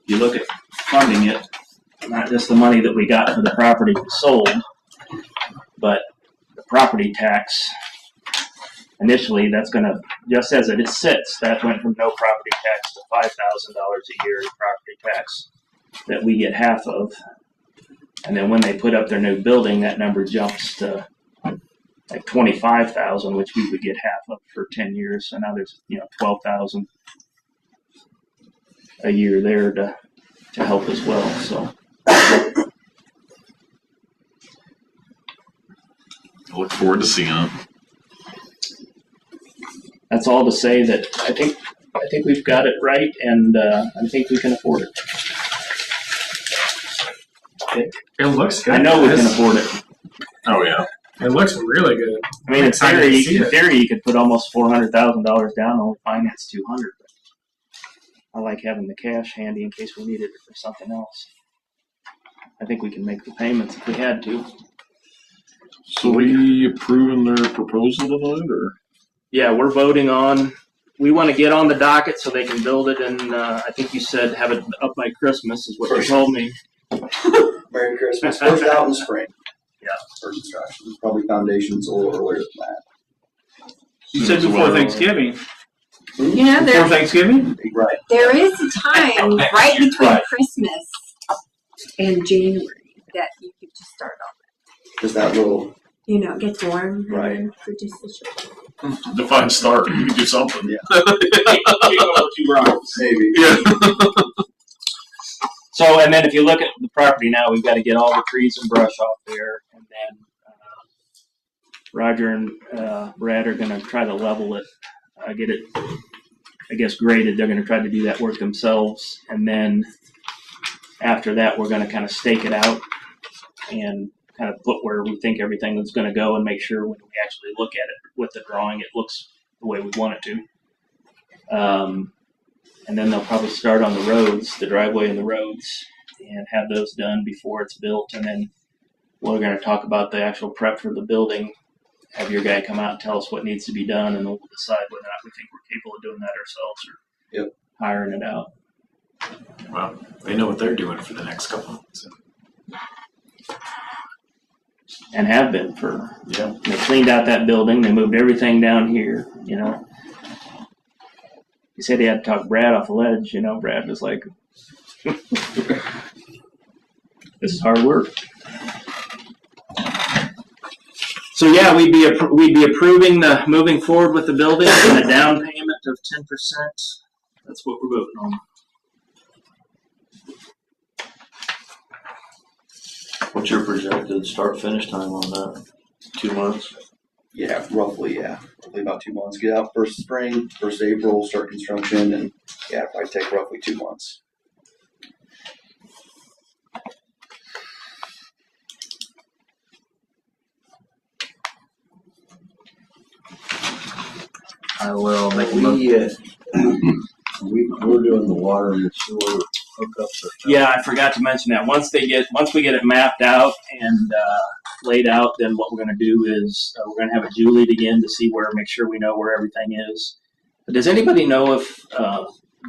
you look at funding it, not just the money that we got for the property we sold, but the property tax. Initially, that's going to, just as it sits, that went from no property tax to $5,000 a year in property tax that we get half of. And then when they put up their new building, that number jumps to like 25,000, which we would get half of for 10 years. So now there's 12,000 a year there to help as well. So I look forward to seeing it. that's all to say that I think we've got it right, and I think we can afford it. It looks good. I know we can afford it. Oh, yeah. It looks really good. I mean, in excited theory, to see it. you could put almost $400,000 down, only finance 200. I like having the cash handy in case we needed it for something else. I think we can make the payments if we had to. So we approving their proposal tonight, or? Yeah, we're voting on. We want to get on the docket so they can build it, and I think you said have it up by Christmas is what you told me. Merry Christmas. First out in the spring. Yeah. For construction. Probably foundations a little earlier than that. You said before Thanksgiving. You know, Before Thanksgiving? Right. there is a time right between Right. Christmas and January that you could just start on. Just that little, You know, it gets warm. Right. And then for just the short. Define start, you can do something. Yeah. Kick over 2 rocks. maybe. Yeah. So, and then if you look at the property now, we've got to get all the trees and brush off there, and then Roger and Brad are going to try to level it, get it, I guess, graded. They're going to try to do that work themselves, and then after that, we're going to kind of stake it out and kind of put where we think everything is going to go, and make sure when we actually look at it with the drawing, it looks the way we want it to. And then they'll probably start on the roads, the driveway and the roads, and have those done before it's built. And then we're going to talk about the actual prep for the building. Have your guy come out and tell us what needs to be done, and then we'll decide whether or not we think we're capable of doing that ourselves or hiring it out. Well, they know what they're doing for the next couple months. And have been for, Yeah. they cleaned out that building. They moved everything down here, you know. He said he had to talk Brad off the ledge, you know. Brad was like, this is hard work. So yeah, we'd be approving the moving forward with the building and a down payment of 10%. That's what we're voting on. What's your projected start finish time on that? 2 months? Yeah, roughly about 2 months. Get out first spring, first April, start construction, and yeah, probably take roughly 2 months. I will make We're doing the water and sewer hookups. Yeah, I forgot to mention that. Once we get it mapped out and laid out, then what we're going to do is we're going to have it Julied again to see make sure we know where everything is. But does anybody know if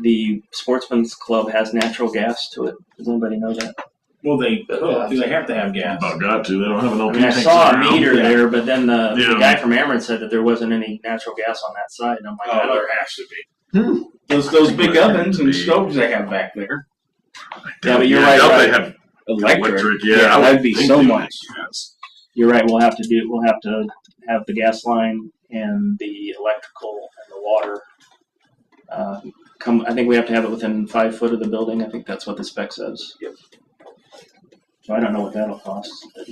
the Sportsman's Club has natural gas to it? Does anybody know that? Well, do they have to have gas? About got to, they don't have enough. I mean, I saw a meter Yeah. there, but then the Yeah. guy from Ameren said that there wasn't any natural gas on that side. And I'm like, I don't. There has to be. Those big ovens and stoves they have back there. Yeah, but you're I right, doubt right. they have Electric. Yeah, I would that'd be think so they would, much. yes. You're right. We'll have to have the gas line and the electrical and the water. I think we have to have it within 5 foot of the building. I think that's what the spec says. Yep. So I don't know what that'll cost. But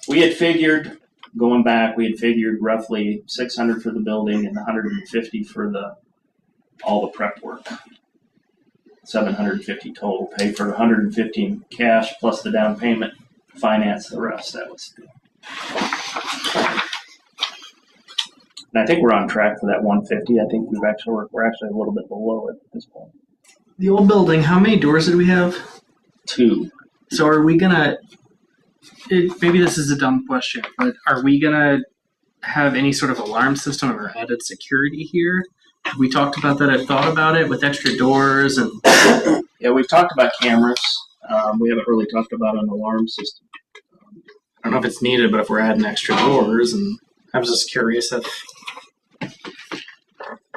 we had figured going back. We had figured roughly $600 for the building and $150 for all the prep work. $750 total. Pay for $115 in cash plus the down payment. Finance the rest. That was. And I think we're on track for that 150. I think we're actually a little bit below it at this point. The old building, how many doors did we have? 2. So are we gonna, maybe this is a dumb question, but are we gonna have any sort of alarm system or added security here? We talked about that. I thought about it with extra doors and. Yeah, we've talked about cameras. We haven't really talked about an alarm system. I don't know if it's needed, but if we're adding extra doors, and I was just curious if.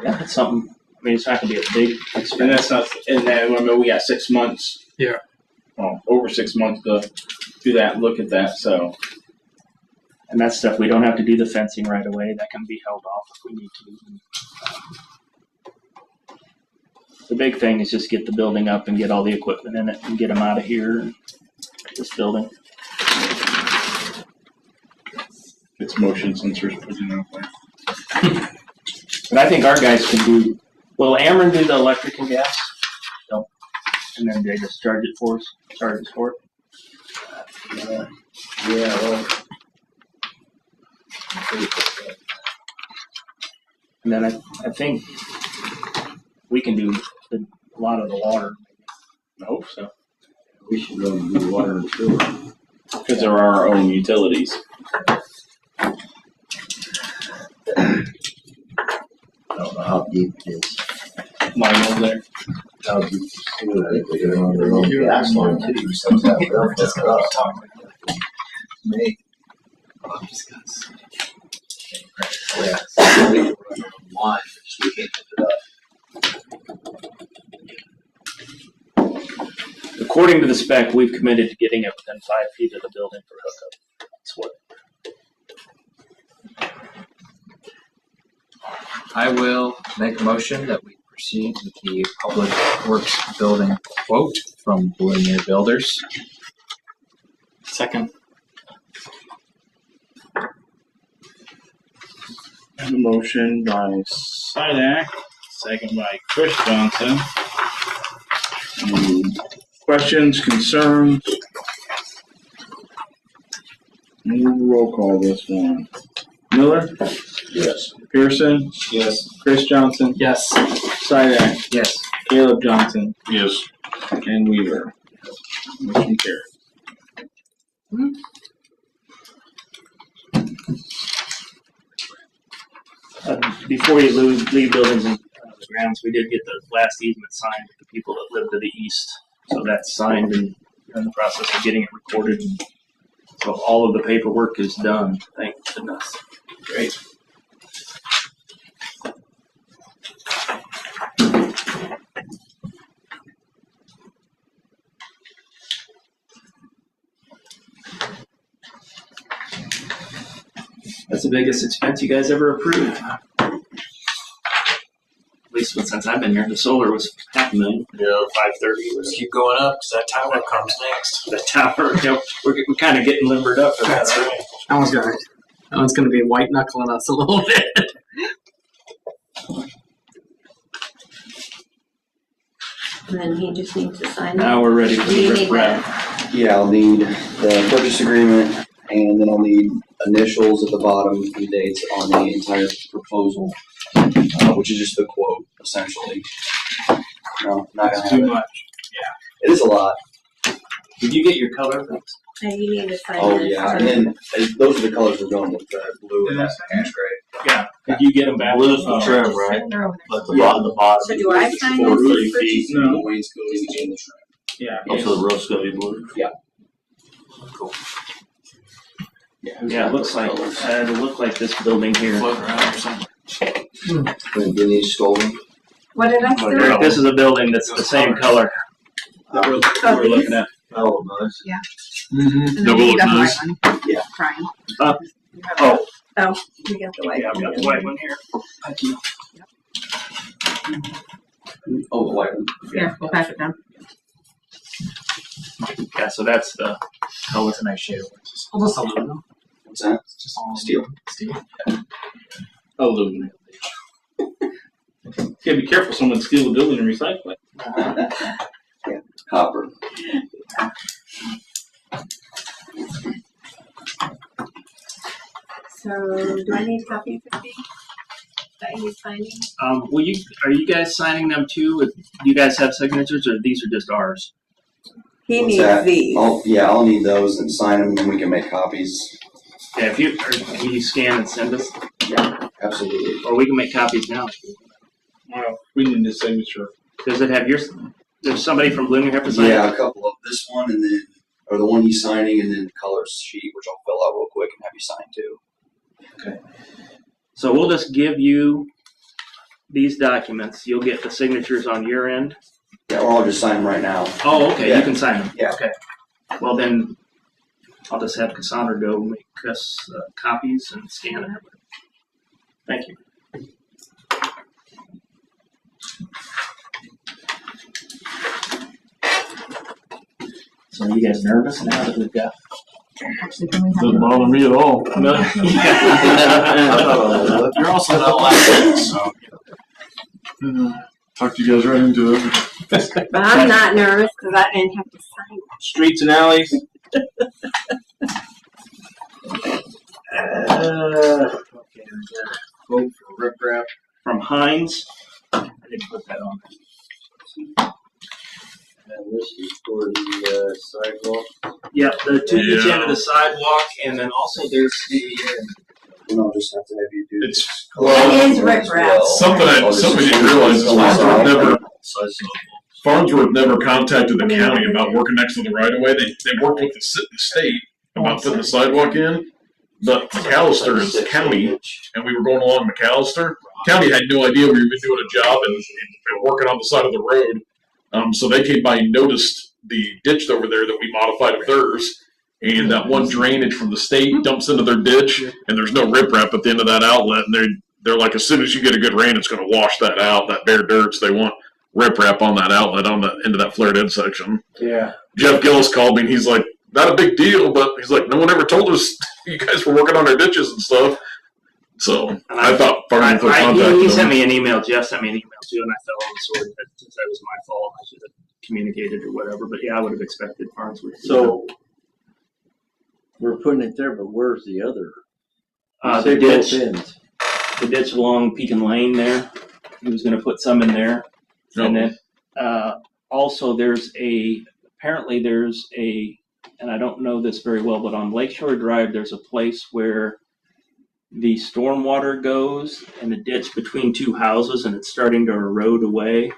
Yeah, it's something. I mean, it's not going to be a big expense. And that's not. And then remember, we got 6 months. Yeah. Well, over 6 months to do that and look at that. So. And that stuff, we don't have to do the fencing right away. That can be held off if we need to. The big thing is just get the building up and get all the equipment in it and get them out of here and this building. It's motion sensors put in there. But I think our guys can do. Will Ameren do the electric and gas? No. And then they just charge us for it. Yeah, well. And then I think we can do a lot of the water. I hope so. We should go and do water and sewer. Because there are our own utilities. I don't know how deep it is. Mine over there. How deep the sewer is. They're on their own gas line too, so that will hook it up. Maybe. I'm just gonna say. Yeah, so we can run our line, just we can't hook it up. According to the spec, we've committed to getting it within 5 feet of the building for hookup. That's what. I will make a motion that we proceed with the public works building quote from Blue Air Builders. Second. A motion by Sidak, second by Chris Johnson. Questions, concerns? Roll call this one. Miller? Yes. Pearson? Yes. Chris Johnson? Yes. Sidak? Yes. Caleb Johnson? Yes. And Weaver? Motion carried. Before you leave buildings and the grounds, we did get the last easement signed with the people that live to the east. So that's signed and we're in the process of getting it recorded. And so all of the paperwork is done, thank goodness. Great. That's the biggest expense you guys ever approved. At least since I've been here, the solar was $500,000. Yeah. 530. Let's keep going up because that tower comes next. The tower, you know, we're kind of getting limbered up for that. That's right. That one's gonna be white knuckling us a little bit. And then he just needs to sign it. Now we're ready for Do you the need rip rap. Yeah, I'll need the purchase agreement, and then I'll need initials at the bottom and dates on the entire proposal, which is just the quote, essentially. No, not gonna have Too it. much. It is a lot. Did you get your color fixed? And you need to sign Oh, this. yeah, and then those are the colors we're going with, blue and ash gray. Yeah. Did you get them back? Blue's the trim, right? They're over But the bottom. So do I sign Four, this 3 first? feet. The wainscoting and the trim. Yeah. Also, the roof's gonna be blue. Yeah, it looks like, it'll look like this building here. Floating around or something. And Denise Golden. What did I say? This is a building that's the same color. Oh, We're looking at. Oh, nice. Mm-hmm. And then That will you look got the nice. white one. Yeah. Brian. Oh. Oh, we got the white. Yeah, we got the white one here. Thank you. Oh, the white one. Here, we'll pass it down. Yeah, so that's the, oh, it's a nice shade. Well, just aluminum. What's that? It's just all Steel. Steel. Aluminum. Yeah, be careful, someone steal the building and recycle it. Yeah, copper. So, do I need copies of these that he's signing? Are you guys signing them too? Do you guys have signatures or these are just ours? He What's needs that? these. I'll need those and sign them, and then we can make copies. Yeah, can you scan and send us? Absolutely. Or we can make copies now. Well, we need the signature. Does it have yours? Does somebody from Blooming have to sign it? Yeah, a couple of this one, and then, or the one he's signing, and then the color sheet, which I'll fill out real quick and have you sign too. So we'll just give you these documents. You'll get the signatures on your end. Yeah, or I'll just sign them right now. Oh, okay, Yeah. you can sign them. Yeah. Okay. Well, then I'll just have Cassandra go make us copies and scan it. Thank you. So are you guys nervous now that we've got? Actually, can we have Doesn't bother me at all. No. You're also not elected, so. Talked you guys right into it. But I'm not nervous because I didn't have to sign it. Streets and alleys. Okay, we got a quote for riprap from Heinz. I didn't put that on. And this is for the sidewalk. Yeah, to each end of the sidewalk, and then also there's the. And I'll just have to have you do. It's It is riprap. something we didn't realize is Farnsworth never contacted the county about working next to the right of way. They worked with the state about putting the sidewalk in, but McAllister is the county, and we were going along McAllister. County had no idea we were even doing a job and working on the side of the road. So they came by and noticed the ditch over there that we modified of theirs. And that one drainage from the state dumps into their ditch, and there's no riprap at the end of that outlet. And they're like, as soon as you get a good rain, it's going to wash that out, that bare dirt. So they want riprap on that outlet on the end of that flared end section. Yeah. Jeff Gillis called me, and he's like, not a big deal, but he's like, no one ever told us you guys were working on our ditches and stuff. So I thought Farnsworth contacted he sent them. me an email. Jeff sent me an email too, and I fell on the sword that since that was my fault, I should have communicated or whatever. But yeah, I would have expected Farnsworth. So we're putting it there, but where's the other? The ditch along Pekin Lane there. He was going to put some in there, and then also apparently there's a, and I don't know this very well, but on Lakeshore Drive there's a place where the stormwater goes in a ditch between two houses, and it's starting to erode away.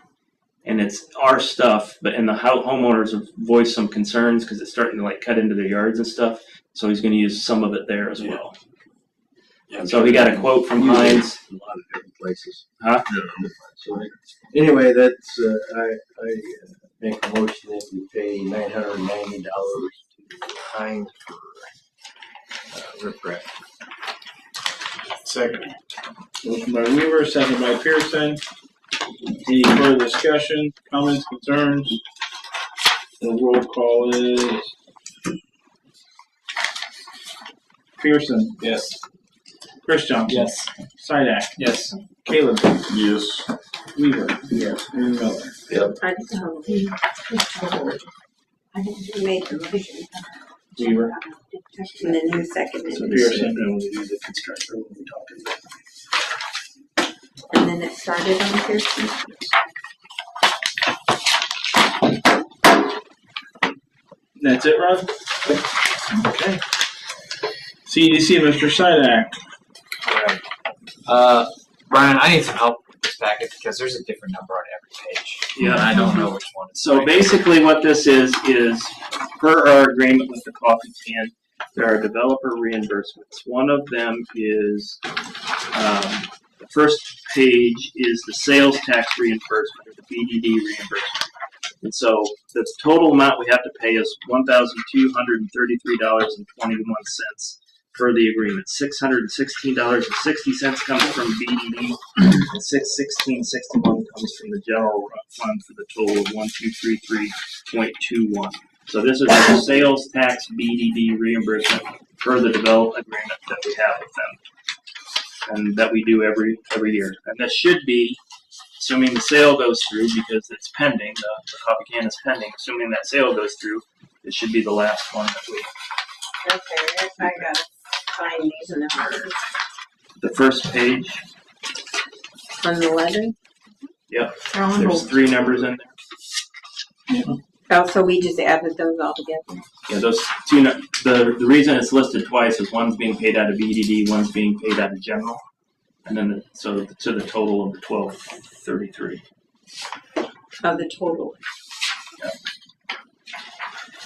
And it's our stuff, and the homeowners have voiced some concerns because it's starting to like cut into their yards and stuff. So he's going to use some of it there as well. Yeah, so he got a quote from Heinz. A lot of different places. Huh? Yeah. So anyway, that's I make a motion that we pay $990 to Heinz for riprap. Second. Motion by Weaver, second by Pearson. Any further discussion, comments, concerns? The roll call is Pearson. Yes. Chris Johnson. Yes. Sidak. Yes. Caleb. Yes. Weaver. Yes. And Miller. I didn't make the motion. Weaver. And then who seconded So it? Pearson, and we do the construction when we talk about it. And then it started on Pearson. That's it, Ron? Okay. CDC, Mr. Sidak. Brian, I need some help with this packet because there's a different number on every page. Yeah. And I don't know which one. So basically what this is per our agreement with the coffee can, there are developer reimbursements. One of them is, the first page is the sales tax reimbursement, or the BDD reimbursement. And so the total amount we have to pay is $1,233.21 per the agreement. $616.60 comes from BDD, and $616.61 comes from the general fund for the total of $1,233.21. So this is the sales tax BDD reimbursement per the development agreement that we have with them, and that we do every year. And this should be, assuming the sale goes through, because it's pending, the coffee can is pending, assuming that sale goes through, it should be the last one that we. Okay, I gotta find these numbers. The first page, On the letter? yep, They're all on there's hold. 3 numbers in there. Oh, so we just added those all together? Yeah, those 2, the reason it's listed twice is one's being paid out of BDD, one's being paid out of general. And then, so to the total of the 1233. Of the total.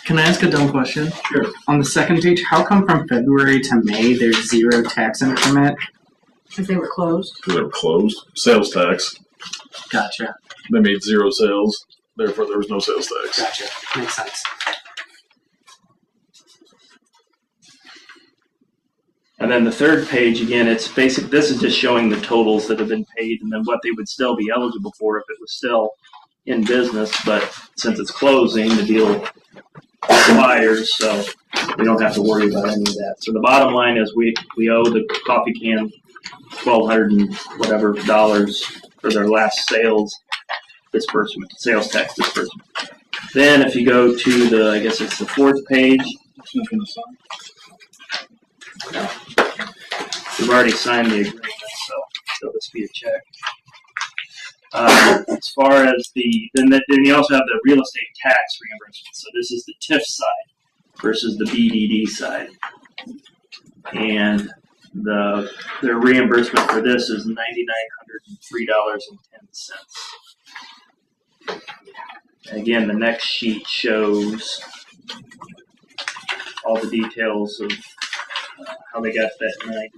Can I ask a dumb question? Sure. On the second page, how come from February to May there's 0 tax increment? Because they were closed. Because they were closed. Sales tax. Gotcha. They made 0 sales. Therefore, there was no sales tax. Gotcha. Makes sense. And then the third page, again, it's basic. This is just showing the totals that have been paid and then what they would still be eligible for if it was still in business. But since it's closing, the deal expires, so we don't have to worry about any of that. So the bottom line is we owe the coffee can $1,200 and whatever dollars for their last sales disbursement, sales tax disbursement. Then if you go to the, I guess it's the 4th page, We've already signed the agreement, so it'll just be a check. As far as then you also have the real estate tax reimbursement. So this is the TIF side versus the BDD side. And their reimbursement for this is $903.10. Again, the next sheet shows all the details of how they got that 99,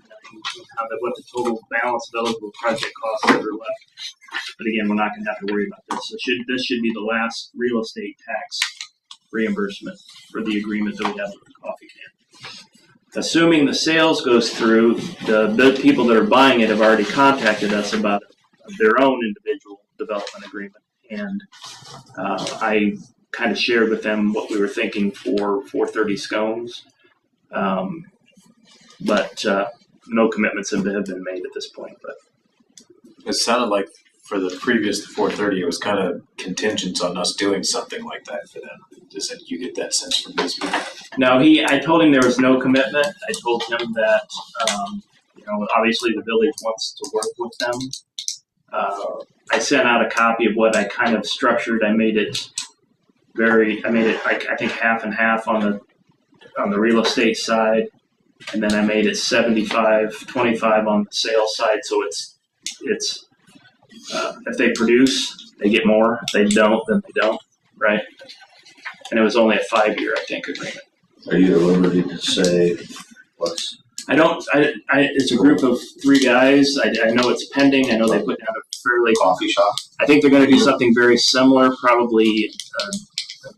what the total balance of eligible project costs that are left. But again, we're not going to have to worry about this. So this should be the last real estate tax reimbursement for the agreement that we have with the coffee can. Assuming the sales goes through, the people that are buying it have already contacted us about their own individual development agreement. And I kind of shared with them what we were thinking for 430 scones. But no commitments have been made at this point. But it sounded like for the previous 430, it was kind of contingent on us doing something like that for them. Does you get that sense from these people? No, I told him there was no commitment. I told him that, obviously the village wants to work with them. I sent out a copy of what I kind of structured. I made it I think half and half on the real estate side. And then I made it 75-25 on the sales side. So it's if they produce, they get more. If they don't, then they don't, right? And it was only a 5-year, I think, agreement. Are you at liberty to say what's? It's a group of 3 guys. I know it's pending. I know they put down a fairly Coffee shop? I think they're going to do something very similar, probably a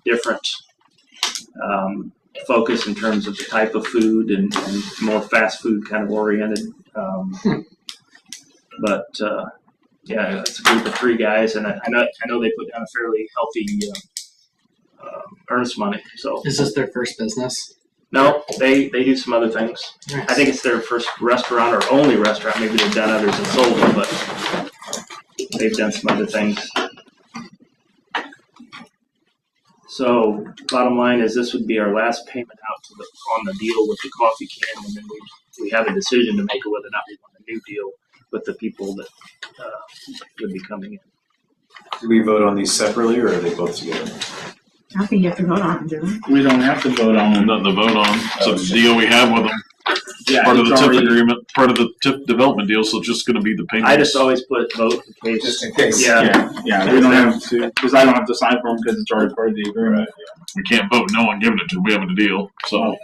different focus in terms of the type of food and more fast food kind of oriented. But it's a group of 3 guys, and I know they put down a fairly healthy earnest money. So Is this their first business? no, they do some other things. Nice. I think it's their first restaurant or only restaurant. Maybe they've done others and sold them, but they've done some other things. So bottom line is this would be our last payment out on the deal with the coffee can, and then we have a decision to make whether or not we want a new deal with the people that would be coming in. Do we vote on these separately, or are they both together? I don't think you have to vote on them, do we? We don't have to vote on them. Nothing to vote on. So the deal we have with them, Yeah, part of the it's TIF already- agreement, part of the TIF development deal, so it's just gonna be the payment. I just always put vote in case. Just in case. Yeah. Yeah, we don't have to, because I don't have to sign for them because it's already part of the agreement. We can't vote no on giving it to them. We have a deal, so.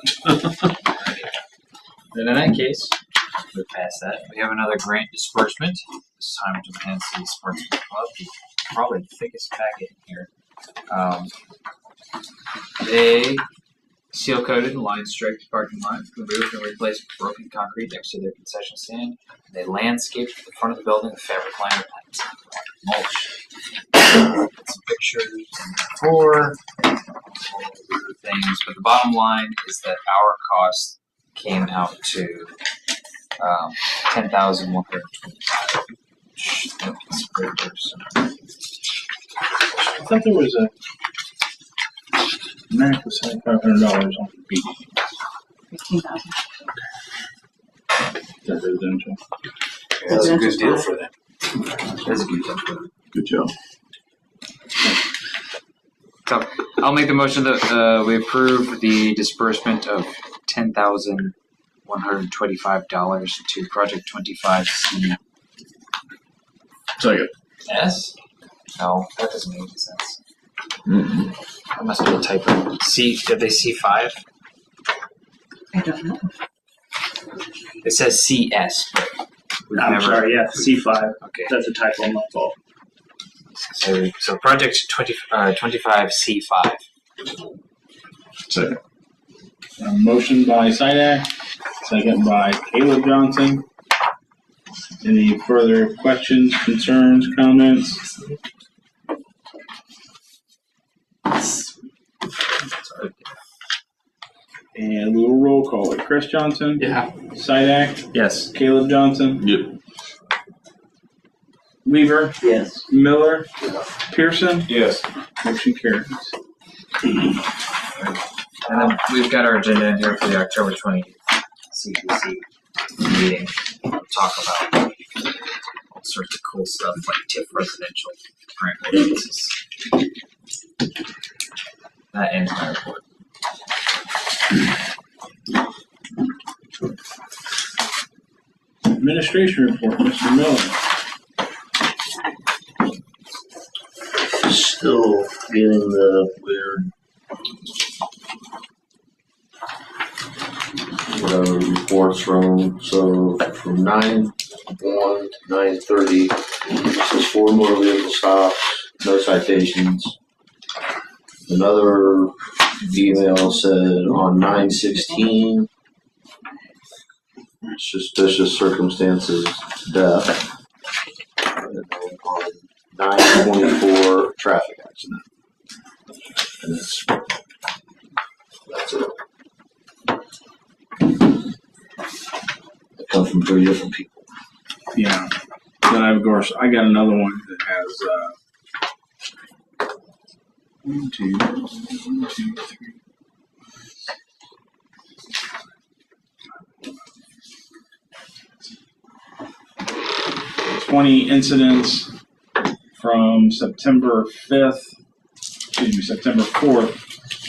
Then in that case, we'll pass that. We have another grant disbursement, this time to the Kansas City Sportsman's Club, probably the thickest packet in here. They seal coated and line striped the parking lot, removed and replaced with broken concrete next to their concession stand. They landscaped the front of the building with fabric liner planks, mulch. Some pictures before, things, but the bottom line is that our cost came out to $10,125. That's pretty good. I thought there was a max of $7,500 on the beat. 15,000. That's residential. That's a good deal for them. That's a good job. Good job. So I'll make the motion that we approve the disbursement of $10,125 to Project 25C. Second. S? No, that doesn't make any sense. Mm-hmm. That must be a typo. Did they C5? I don't know. It says CS, but we've I'm never. sorry, yeah, C5. Okay. That's a typo on my fault. So Project 25C5. Second. Motion by Sidak, second by Caleb Johnson. Any further questions, concerns, comments? And we will roll call it. Chris Johnson? Yeah. Sidak? Yes. Caleb Johnson? Yep. Weaver? Yes. Miller? Pearson? Yes. Motion carries. And then we've got our agenda in here for the October 20th CDC meeting. We'll talk about all sorts of cool stuff like TIF residential grant ordinances. That ends my report. Administration report, Mr. Miller. Still getting the weird whatever reports from 9/1 to 9/30. Says 4 more vehicle stops, no citations. Another email said on 9/16, suspicious circumstances, death. And then on 9/24, traffic accident. And that's it. They come from 3 different people. Yeah. Then of course I got another one that has 1, 2, 3. 20 incidents from September 4th to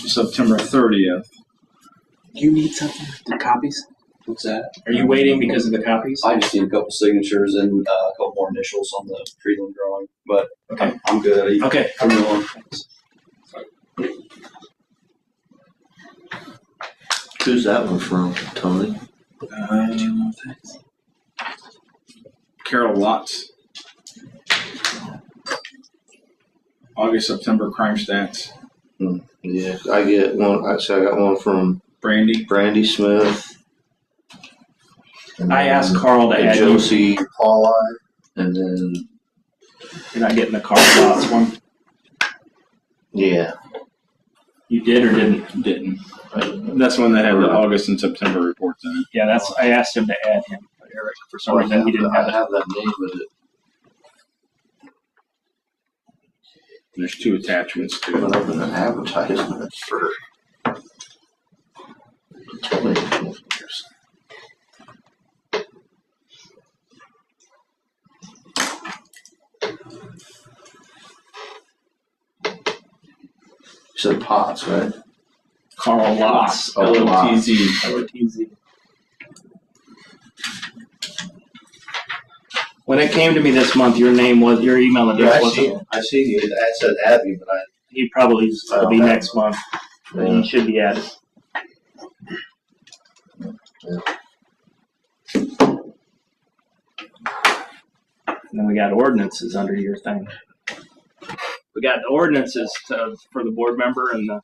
September 30th. You need something? The copies? What's that? Are you waiting because of the copies? I just need a couple signatures and a couple more initials on the prelim drawing, but Okay. I'm good. Okay. I'm going. Who's that one from, Tony? Carol Lotz. August, September crime stats. Yeah, I get one. Actually, I got one from Brandy Smith. I asked Carl to add you. Josie Pauli, and then You're not getting the Carl Lotz one? yeah. You did or didn't? Didn't. That's the one that had the August and September reports in it. Yeah, that's. I asked him to add him, but Eric, for some reason, he didn't have I it. have that name, but There's 2 attachments to it went it. up in an advertisement for Tony. You said Potts, right? Carl Lotz. Oh, LOTZ. LOTZ. When it came to me this month, your email address wasn't. I see you. I said Abby, but He probably will be next month. Yeah. He should be added. And then we got ordinances under your thing. We got the ordinances for the board member and the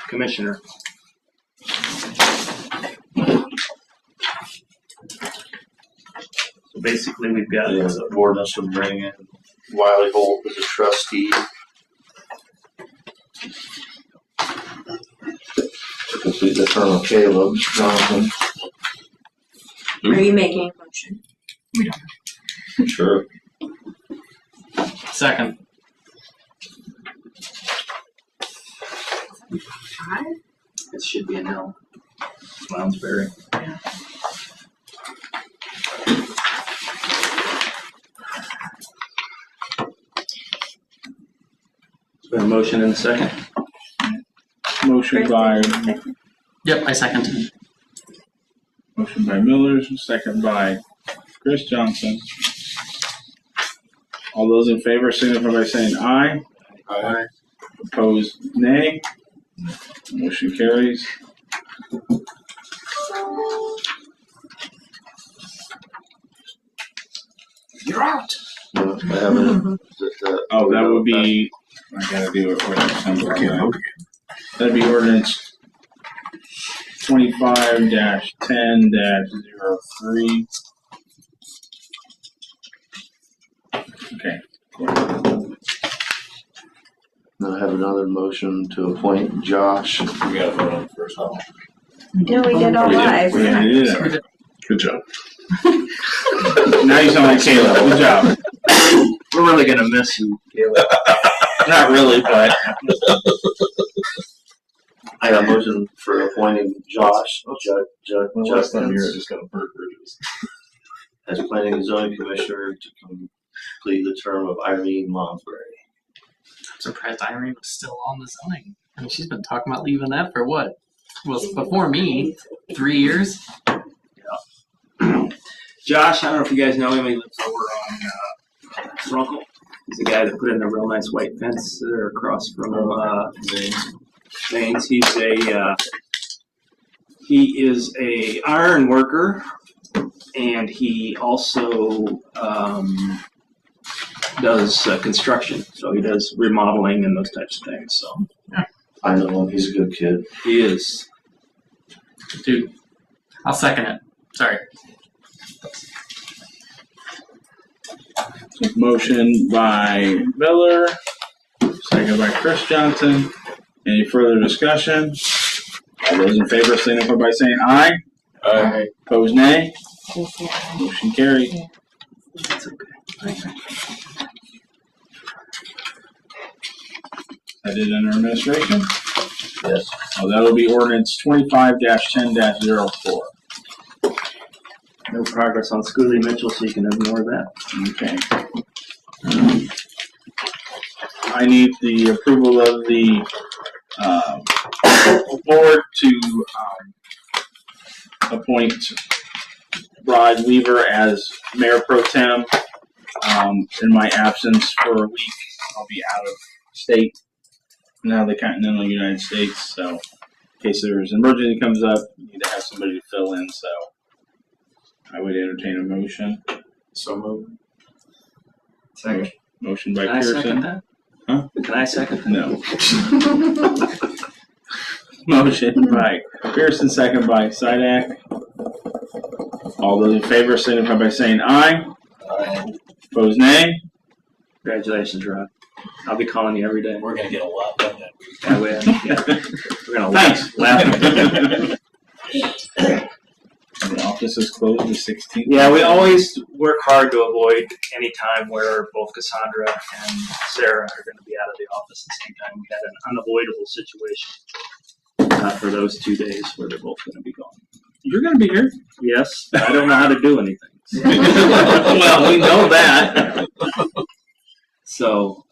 commissioner. So basically, we've got the ordinance would bring in Wiley Holt as a trustee. To complete the term of Caleb Jonathan. Are you making a motion? Sure. Second. It should be a no. Lounsbury. It's been a motion and a second. Motion by Yep, I second. Motion by Miller, second by Chris Johnson. All those in favor signify by saying aye. Aye. Opposed, nay. Motion carries. You're out. No, I haven't. Oh, that would be, I gotta do it ordinance number. That'd be ordinance 25-10-03. Okay. Now I have another motion to appoint Josh. We gotta vote on the first one. No, we did all live. Yeah, you did it. Good job. Now you sound like Caleb. Good job. We're really gonna miss you, Caleb. Not really, but I got a motion for appointing Josh Last time here, I just got a burnt bridges. as planning and zoning commissioner to complete the term of Irene Lonsberry. I'm surprised Irene was still on the zoning. I mean, she's been talking about leaving that for what? Well, before me, 3 years. Josh, I don't know if you guys know him. He lives over on Runkle. He's the guy that put in the real nice white fence there across from Zane's. He is a iron worker, and he also does construction. So he does remodeling and those types of things. So I know him. He's a good kid. he is. Dude, I'll second it. Sorry. Motion by Miller, second by Chris Johnson. Any further discussion? All those in favor signify by saying aye. Aye. Opposed, nay. Motion carried. That's okay. I did under administration. Yes. Oh, that'll be ordinance 25-10-04. No progress on Schoolie Mitchell, so you can ignore that. Okay. I need the approval of the board to appoint Rod Weaver as mayor pro tem. In my absence for a week, I'll be out of state, now the continental United States. So, in case there's an emergency comes up, you need to have somebody to fill in. So, I would entertain a motion. So moved. Second. Motion by Can I second Pearson. that? Huh? Can I second that? No. Motion by Pearson, second by Sidak. All those in favor signify by saying aye. Aye. Opposed, nay. Congratulations, Rod. I'll be calling you every day. We're gonna get a lot done. That way, we're gonna Thanks. laugh. The office is closed the 16th. Yeah, we always work hard to avoid any time where both Cassandra and Sarah are going to be out of the office at the same time. We had an unavoidable situation for those 2 days where they're both going to be gone. You're going to be here. Yes, I don't know how to do anything. Well, we know that. So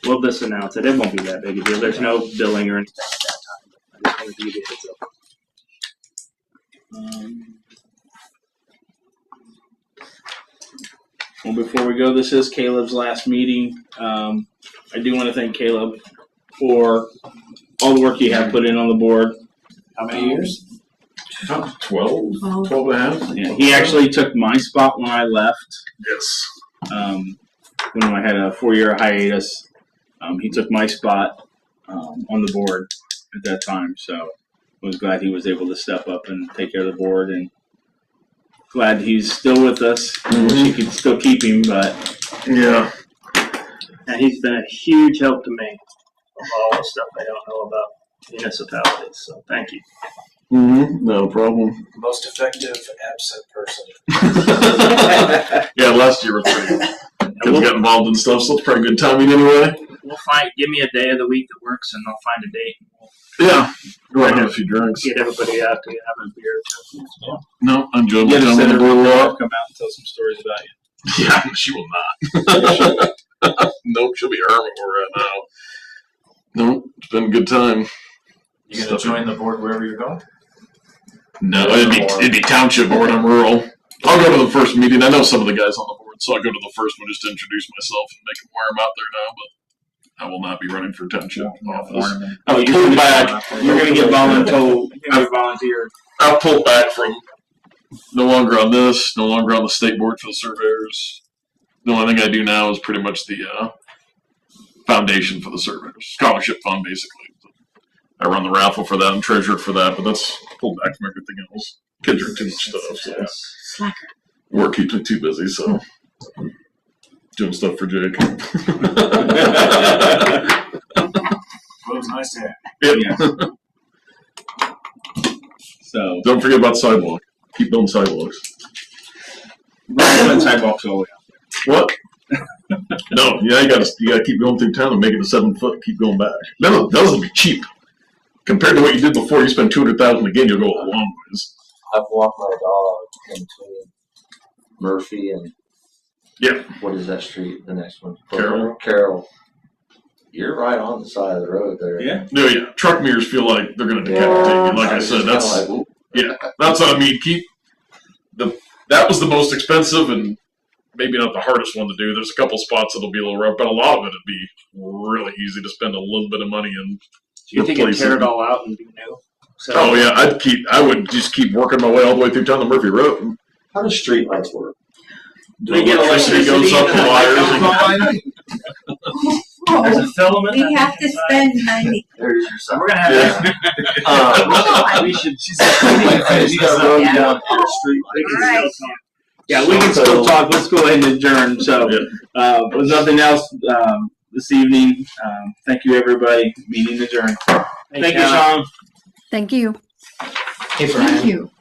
we'll just announce it. It won't be that big a deal. There's no billing or anything at that time. I just wanted to give you a heads up. Well, before we go, this is Caleb's last meeting. I do want to thank Caleb for all the work he had put in on the board. How many years? 12 and a half. Yeah, he actually took my spot when I left. Yes. When I had a 4-year hiatus, he took my spot on the board at that time. So I was glad he was able to step up and take care of the board, and glad he's still with us. I wish he could still keep him, but Yeah. And he's been a huge help to me of all the stuff I don't know about municipalities. So thank you. No problem. Most effective absent person. Yeah, last year was pretty. Kids got involved in stuff, so it's pretty good timing anyway. We'll give me a day of the week that works, and I'll find a date. Yeah. Go ahead and have a few drinks. Get everybody out to have a beer or something as well. No, I'm joking. get a I'm senator gonna blow to up. come out and tell some stories about you. Yeah, she will not. Nope, she'll be a hermit where we're at now. Nope, it's been a good time. You gonna join the board wherever you're going? No, it'd be township board. I'm rural. I'll go to the first meeting. I know some of the guys on the board, so I'll go to the first one just to introduce myself and make them wear them out there now. But I will not be running for township office. Oh, you're Pull back. You're going to get volunteered. I'll pull back from no longer on this, no longer on the state board for the surveyors. The only thing I do now is pretty much the foundation for the surveyors, scholarship fund, basically. I run the raffle for that. I'm treasurer for that, but that's pulled back from everything else. Kids are too much stuff. So. Slacker. Work keeps me too busy, so doing stuff for Jake. Well, it was nice to have. Yep. So Don't forget about the sidewalk. Keep building sidewalks. we're sidewalks all the way out. What? No, yeah, you gotta keep going through town and make it a 7 foot. Keep going back. That'll be cheap. compared to what you did before, you spend 200,000 again, you'll go a long ways. I've walked my dog in between Murphy and Yeah. what is that street? The next one, Carroll. Carroll. You're right on the side of the road there. Yeah. No, yeah. Truck mirrors feel like they're going to decapitate you. Like I said, that's that's what I mean. That was the most expensive and maybe not the hardest one to do. There's a couple spots that'll be a little rough, but a lot of it would be really easy to spend a little bit of money in. Do you think it'd tear it all out and be new? So, Oh yeah, I would just keep working my way all the way through town to Murphy Road. How does street lights work? They get electricity goes up the wires. there's a filament. We have to spend 90. There's your sign. We're gonna have. We should. She said we need to finish this up. Yeah. Down to the street We can All right. still talk. Yeah, we can still talk. Let's go ahead and adjourn. So, with nothing else this evening, thank you, everybody. Meeting adjourned. Thank you, Sean. Thank you. Thank you.